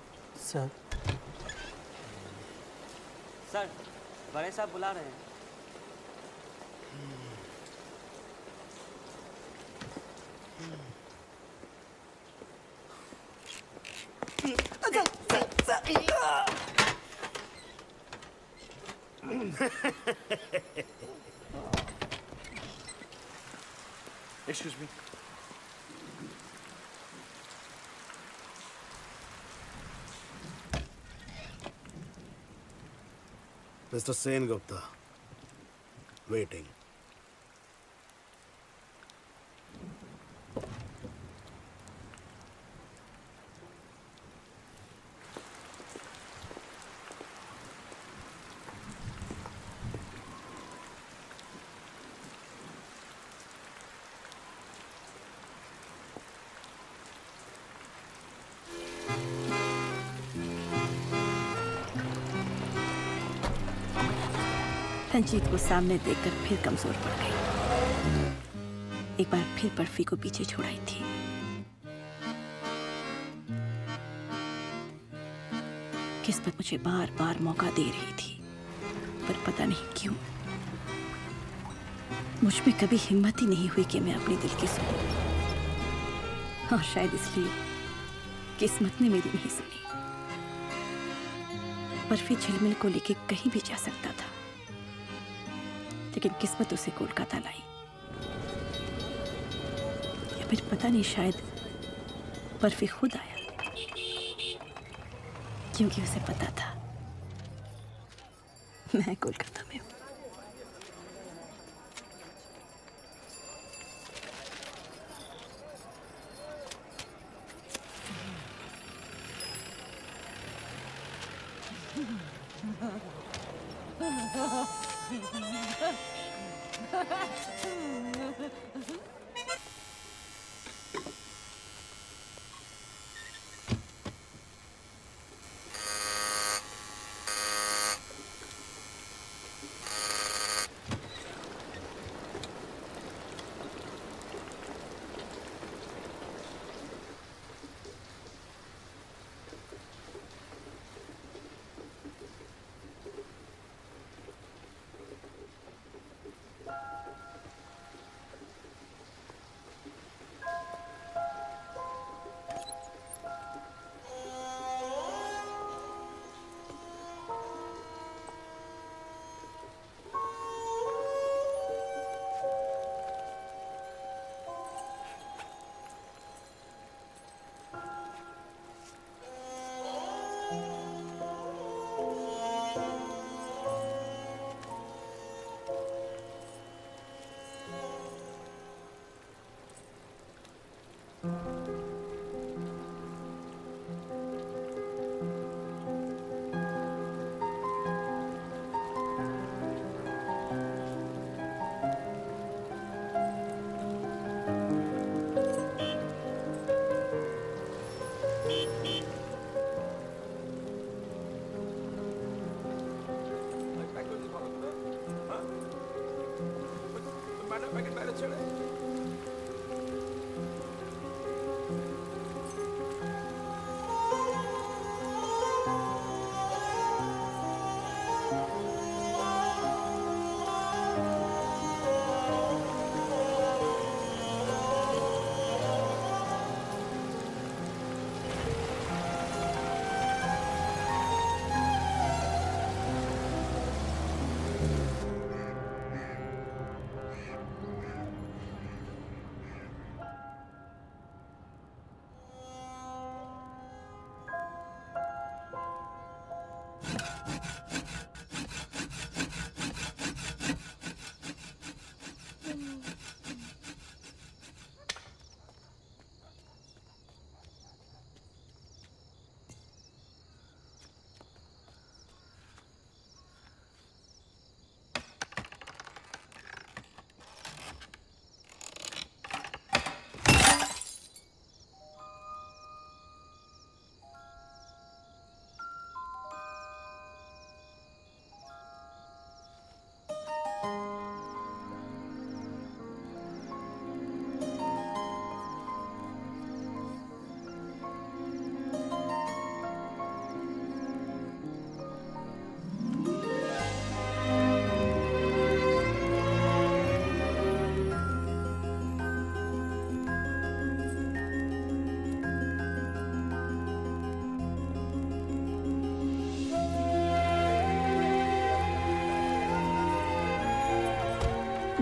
sir. सर बड़े साहब बुला रहे हैं। Excuse me. Mr. Sen Gupta, waiting. Ranjit को सामने देखकर फिर कमजोर पड़ गई। एक बार फिर बर्फी को पीछे छोड़ाई थी। किस्मत मुझे बार बार मौका दे रही थी, पर पता नहीं क्यों मुझ में कभी हिम्मत ही नहीं हुई कि मैं अपने दिल की सुनूं। और शायद इसलिए किस्मत ने मेरी नहीं सुनी। बर्फी झिलमिल को लेके कहीं भी जा सकता था, लेकिन किस्मत उसे कोलकाता लाई। या फिर पता नहीं, शायद बर्फी खुद आया, क्योंकि उसे पता था मैं कोलकाता में हूँ।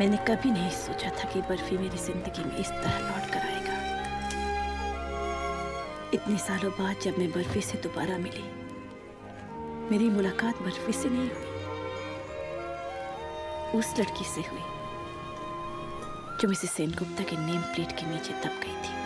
मैंने कभी नहीं सोचा था कि बर्फी मेरी जिंदगी में इस तरह लौट कर आएगा। इतने सालों बाद जब मैं बर्फी से दोबारा मिली, मेरी मुलाकात बर्फी से नहीं हुई, उस लड़की से हुई जो मिसेस सेनगुप्ता के नेम प्लेट के नीचे दब गई थी।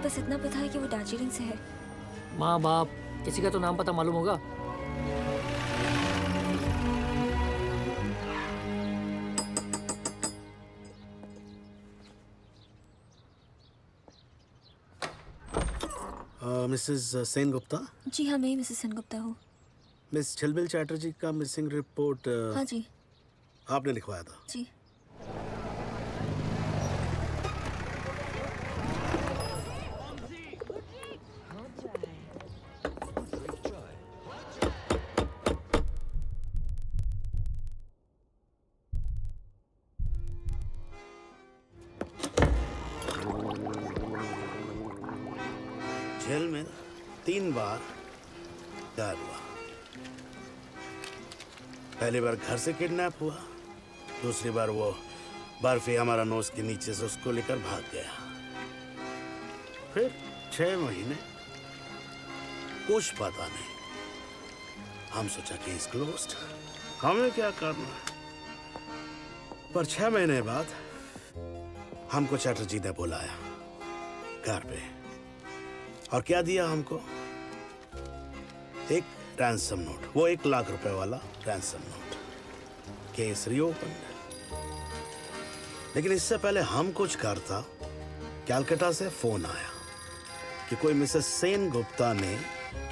बस इतना पता है कि वो दार्जिलिंग से है। माँ बाप किसी का तो नाम पता मालूम होगा। मिसेस सेनगुप्ता? जी हाँ, मैं मिसेस सेनगुप्ता हूँ। मिस झिलमिल चैटर्जी का मिसिंग रिपोर्ट हाँ जी। आपने लिखवाया था? जी। जेल में 3 बार गायब हुआ। पहली बार घर से किडनैप हुआ, दूसरी बार वो बर्फी हमारा नोज के नीचे से उसको लेकर भाग गया। फिर 6 महीने कुछ पता नहीं। हम सोचा कि इज क्लोज्ड, हमें क्या करना। पर 6 महीने बाद हमको चैटर्जी ने बुलाया घर पे और क्या दिया हमको? एक रैंसम नोट, वो 1 लाख रुपए वाला रैंसम नोट। Case reopen. लेकिन इससे पहले हम कुछ करता, कैलकाटा से फोन आया कि कोई मिसेस सेनगुप्ता ने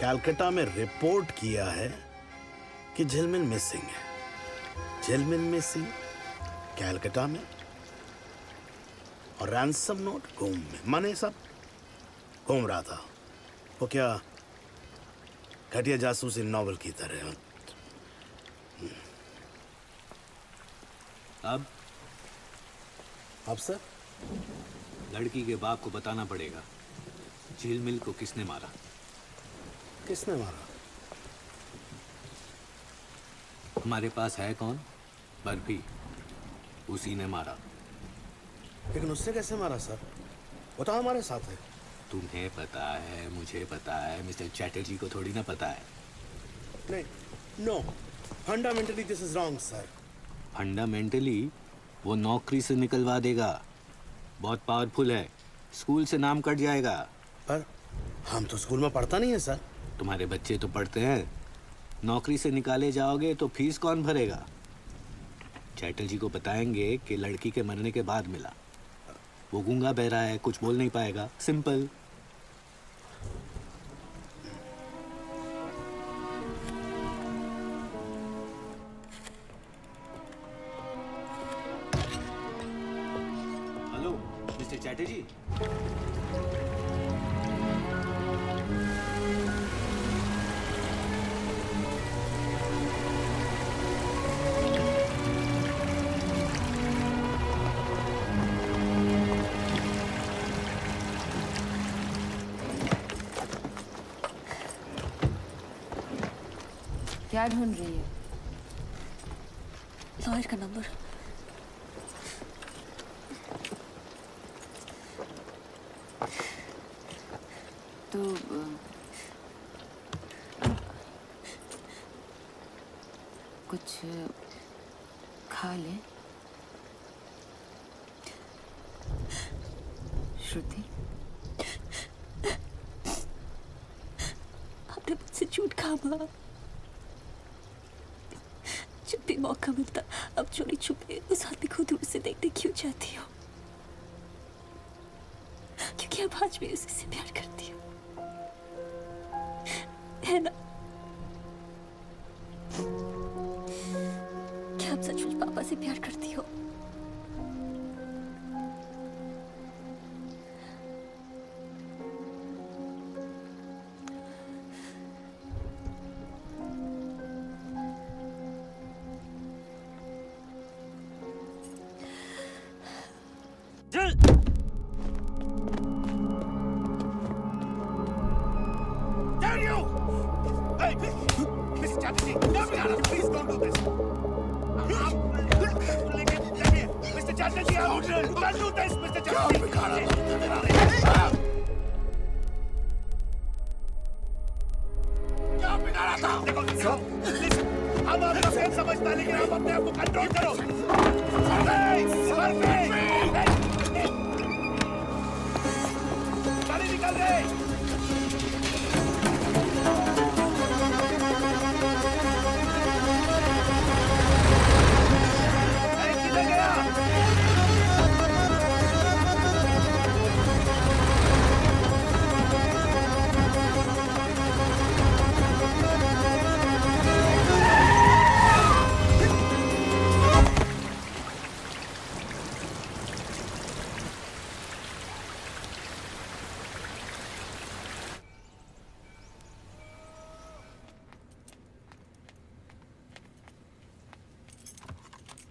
कैलकाटा में रिपोर्ट किया है कि झिलमिल मिसिंग है। झिलमिल मिसिंग कैलकाटा में और रैंसम नोट घूम में। माने सब घूम रहा था। वो क्या घटिया जासूसी नॉवल की तरह। अब सर लड़की के बाप को बताना पड़ेगा झिलमिल को किसने मारा। किसने मारा? हमारे पास है कौन? बर्फी। उसी ने मारा। लेकिन उससे कैसे मारा सर? वो तो हमारे साथ है। तुम्हें पता है, मुझे पता है, मिस्टर चैटर्जी को थोड़ी ना पता है। नहीं, no, fundamentally this is wrong sir. Fundamentally वो नौकरी से निकलवा देगा। बहुत पावरफुल है, स्कूल से नाम कट जाएगा। पर हम तो स्कूल में पढ़ता नहीं है सर। तुम्हारे बच्चे तो पढ़ते हैं। नौकरी से निकाले जाओगे तो फीस कौन भरेगा? चैटर्जी को बताएंगे कि लड़की के मरने के बाद मिला। वो गूंगा बहरा है, कुछ बोल नहीं पाएगा। सिंपल। Hello mister Chatterjee. क्या ढूंढ रही है? लॉयर का नंबर। तो कुछ खा ले श्रुति। आपने मुझसे झूठ कहा माँ। जब भी मौका मिलता अब चोरी छुपे उस आदमी को दूर से देखने क्यों चाहती हो? क्योंकि अब आज भी उसी से प्यार करती हो, है ना? क्या आप सचमुच पापा से प्यार करती हो?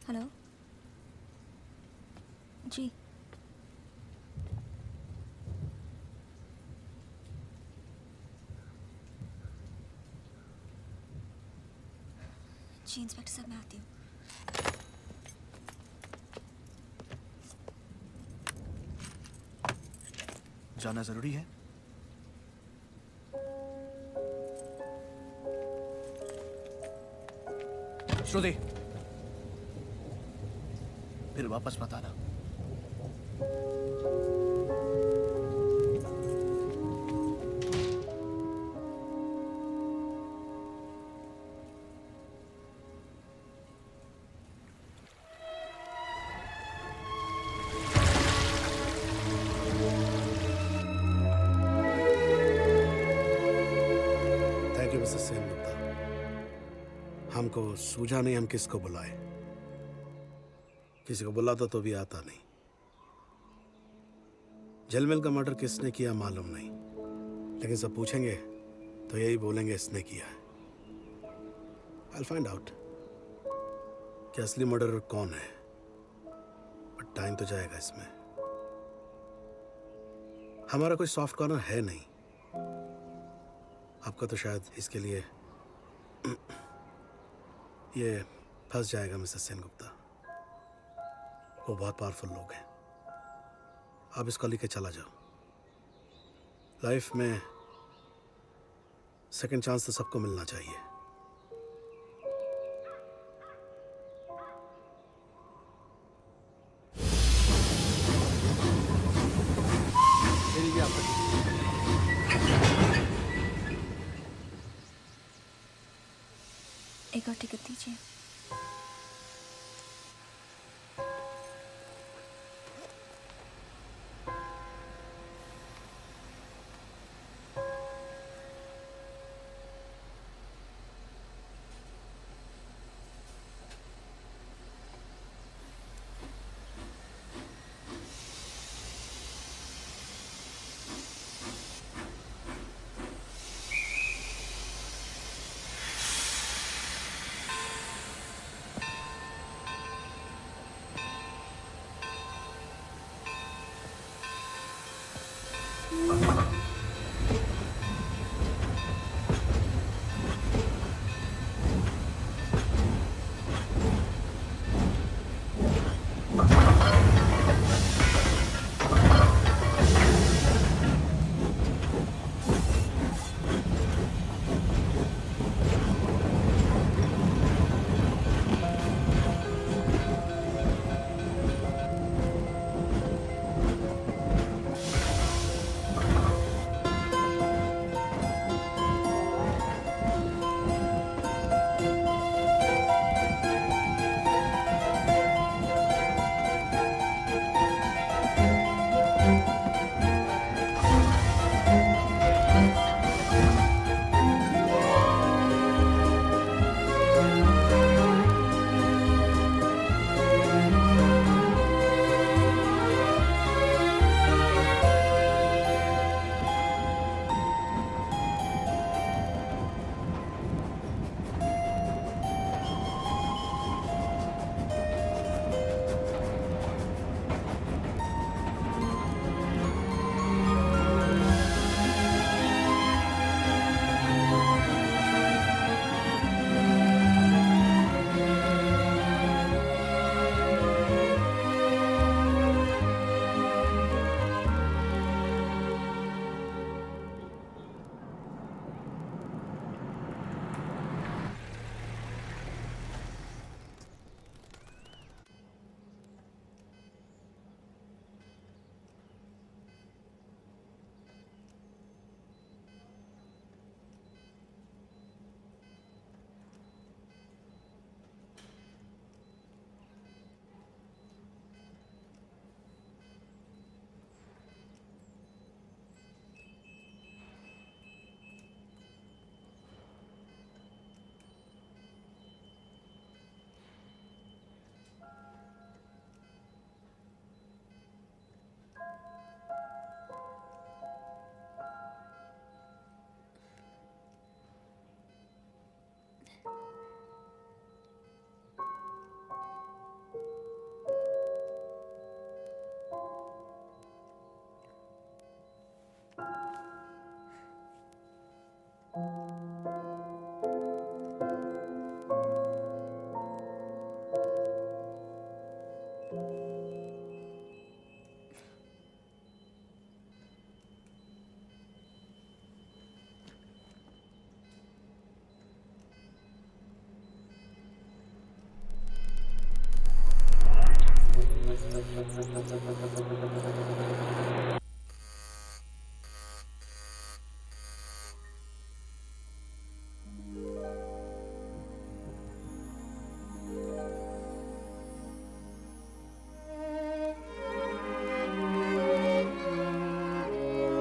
हेलो जी। जी इंस्पेक्टर साहब मैं आती हूँ। जाना जरूरी है? श्रुति फिर वापस मत आना। हमको सूझा नहीं हम किसको बुलाए। किसी को बुलाता तो भी आता नहीं। झिलमिल का मर्डर किसने किया मालूम नहीं, लेकिन सब पूछेंगे तो यही बोलेंगे इसने किया है। I'll find out कि असली मर्डरर कौन है, बट टाइम तो जाएगा इसमें। हमारा कोई सॉफ्ट कॉर्नर है नहीं, आपका तो शायद इसके लिए ये फंस जाएगा मिस्टर सेनगुप्ता। वो बहुत पावरफुल लोग हैं, आप इसको लेके चला जाओ। लाइफ में सेकंड चांस तो सबको मिलना चाहिए। एक और टिकट दीजिए।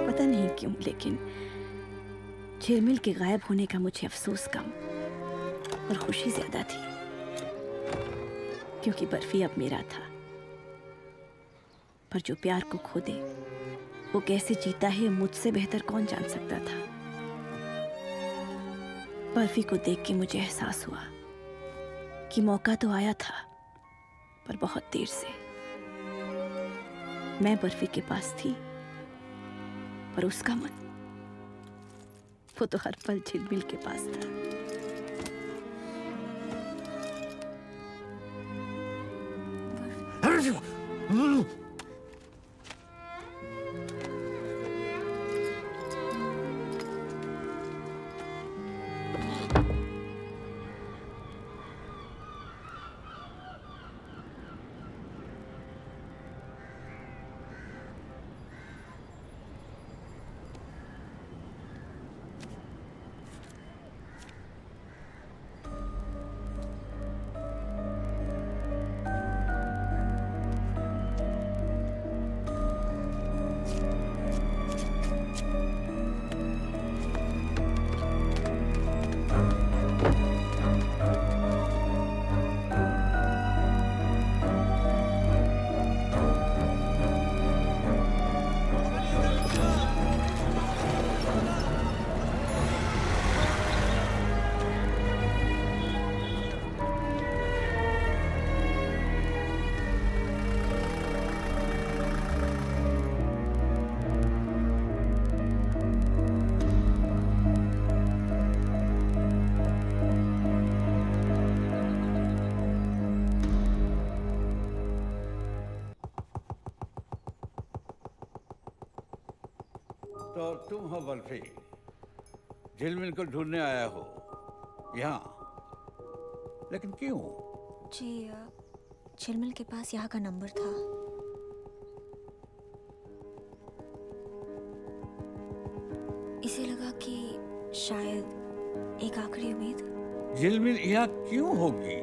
पता नहीं क्यों, लेकिन झिलमिल के गायब होने का मुझे अफसोस कम पर खुशी ज्यादा थी, क्योंकि बर्फी अब मेरा था। पर जो प्यार को खो दे वो कैसे जीता है मुझसे बेहतर कौन जान सकता था। बर्फी को देख के मुझे एहसास हुआ कि मौका तो आया था, पर बहुत देर से। मैं बर्फी के पास थी, पर उसका मन वो तो हर पल झिलमिल के पास था। तो तुम हो बर्फी, झिलमिल को ढूंढने आया हो यहाँ, लेकिन क्यों? जी झिलमिल के पास यहाँ का नंबर था। इसे लगा कि शायद एक आखिरी उम्मीद। झिलमिल यहाँ क्यों होगी?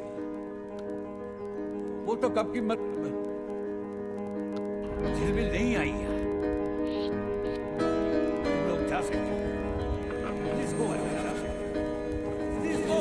वो तो कब की मत झिलमिल नहीं आई यहाँ। तुम लोग जा सकते हो। Please go, जा सकते हो। Please go।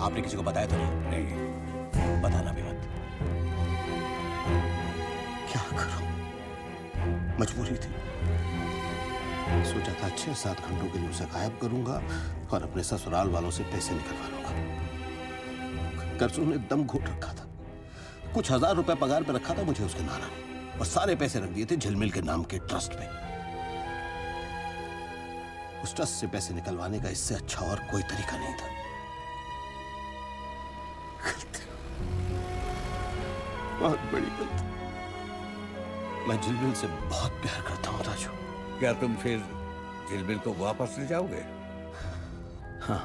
आपने किसी को बताया तो नहीं? नहीं, बताना भी मत। क्या करूं? मजबूरी थी। सोचा था 6-7 घंटों के लिए उसे गायब करूंगा और अपने ससुराल वालों से पैसे निकलवा लूंगा। कर्जों ने दम घोट रखा था। कुछ हजार रुपए पगार पे रखा था मुझे उसके नाना ने, और सारे पैसे रख दिए थे झिलमिल के नाम के ट्रस्ट पे। उस ट्रस्ट से पैसे निकलवाने का इससे अच्छा और कोई तरीका नहीं था। बहुत बड़ी गलती। मैं झिलमिल से बहुत प्यार करता हूं राजू। क्या तुम फिर झिलमिल को वापस ले जाओगे? हाँ,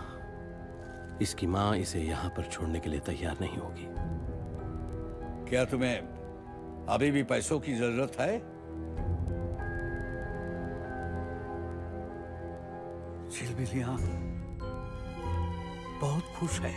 इसकी माँ इसे यहाँ पर छोड़ने के लिए तैयार नहीं होगी। क्या तुम्हें अभी भी पैसों की जरूरत है? झिलमिल यहाँ बहुत खुश है।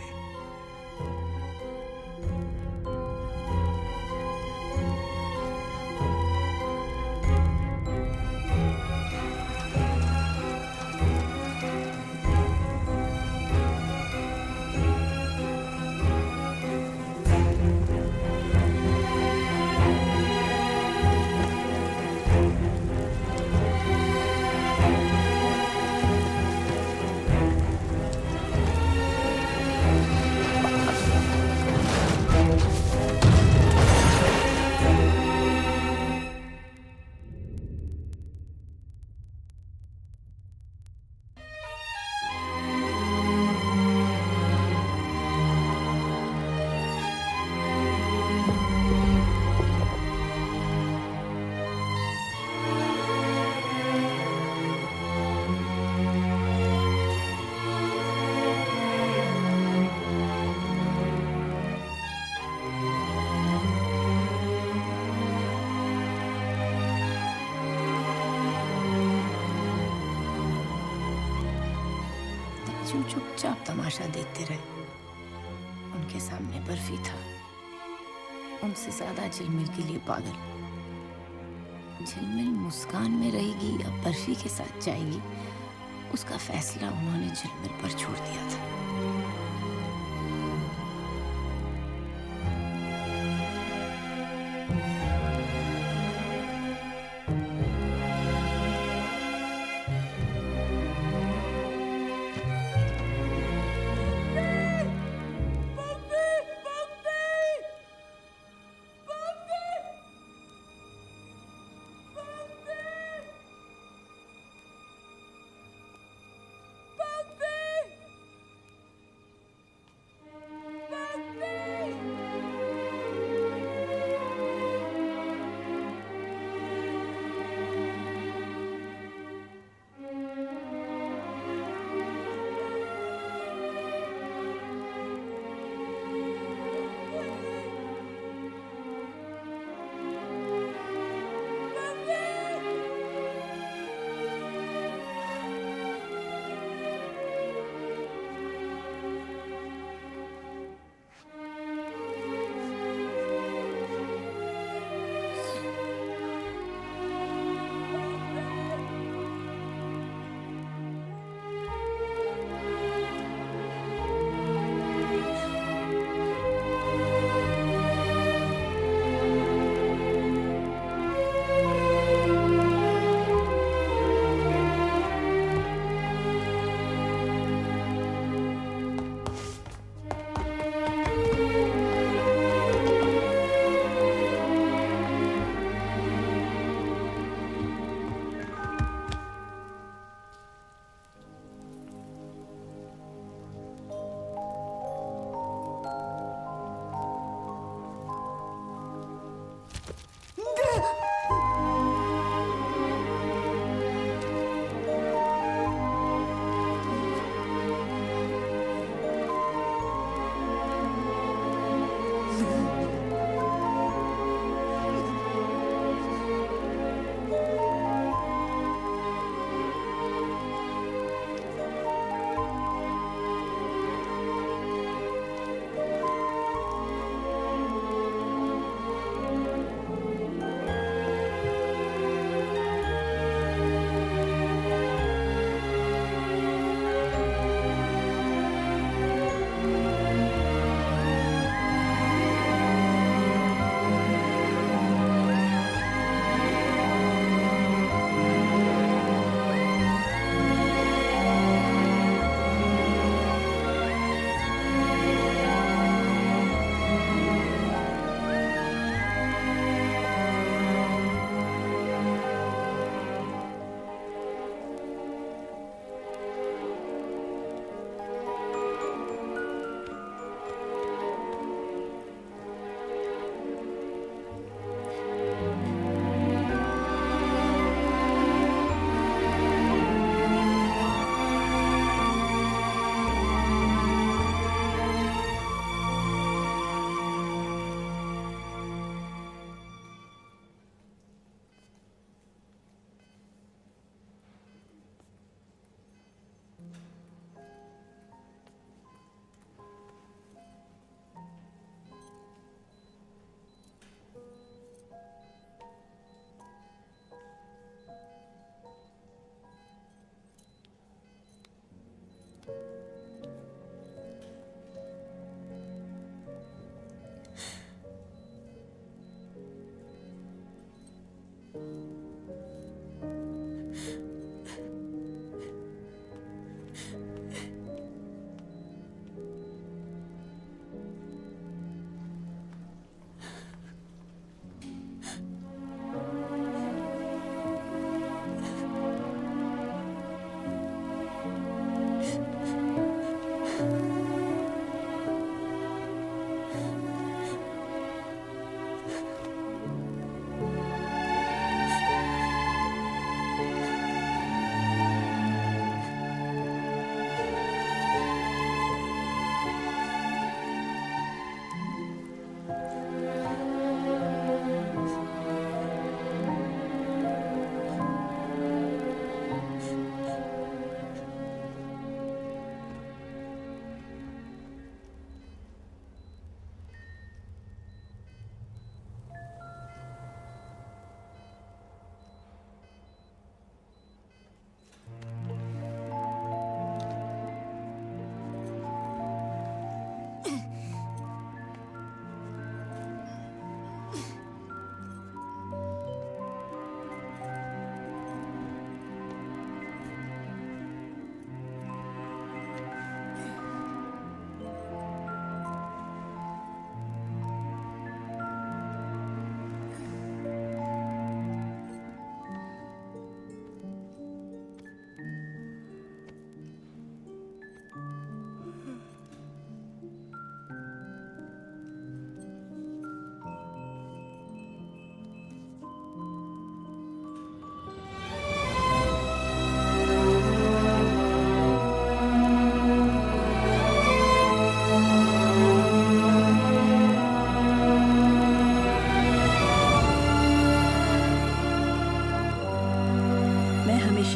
दादाजी चुपचाप तमाशा देखते रहे। उनके सामने बर्फी था, उनसे ज्यादा झिलमिल के लिए पागल। झिलमिल मुस्कान में रहेगी या बर्फी के साथ जाएगी, उसका फैसला उन्होंने झिलमिल पर छोड़ दिया था।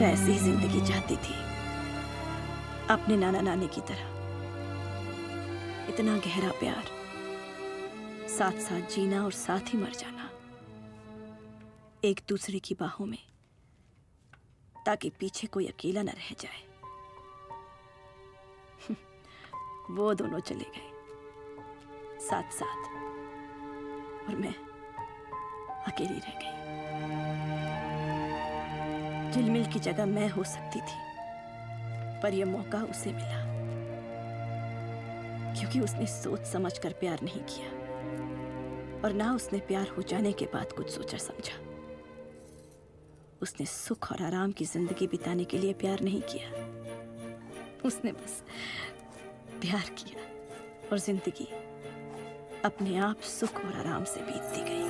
हमेशा ऐसी ही जिंदगी चाहती थी, अपने नाना नानी की तरह। इतना गहरा प्यार, साथ साथ जीना और साथ ही मर जाना, एक दूसरे की बाहों में, ताकि पीछे कोई अकेला न रह जाए। वो दोनों चले गए साथ साथ, और मैं अकेली रह गई। झिलमिल की जगह मैं हो सकती थी, पर यह मौका उसे मिला क्योंकि उसने सोच समझकर प्यार नहीं किया, और ना उसने प्यार हो जाने के बाद कुछ सोचा समझा। उसने सुख और आराम की जिंदगी बिताने के लिए प्यार नहीं किया, उसने बस प्यार किया, और जिंदगी अपने आप सुख और आराम से बीतती गई।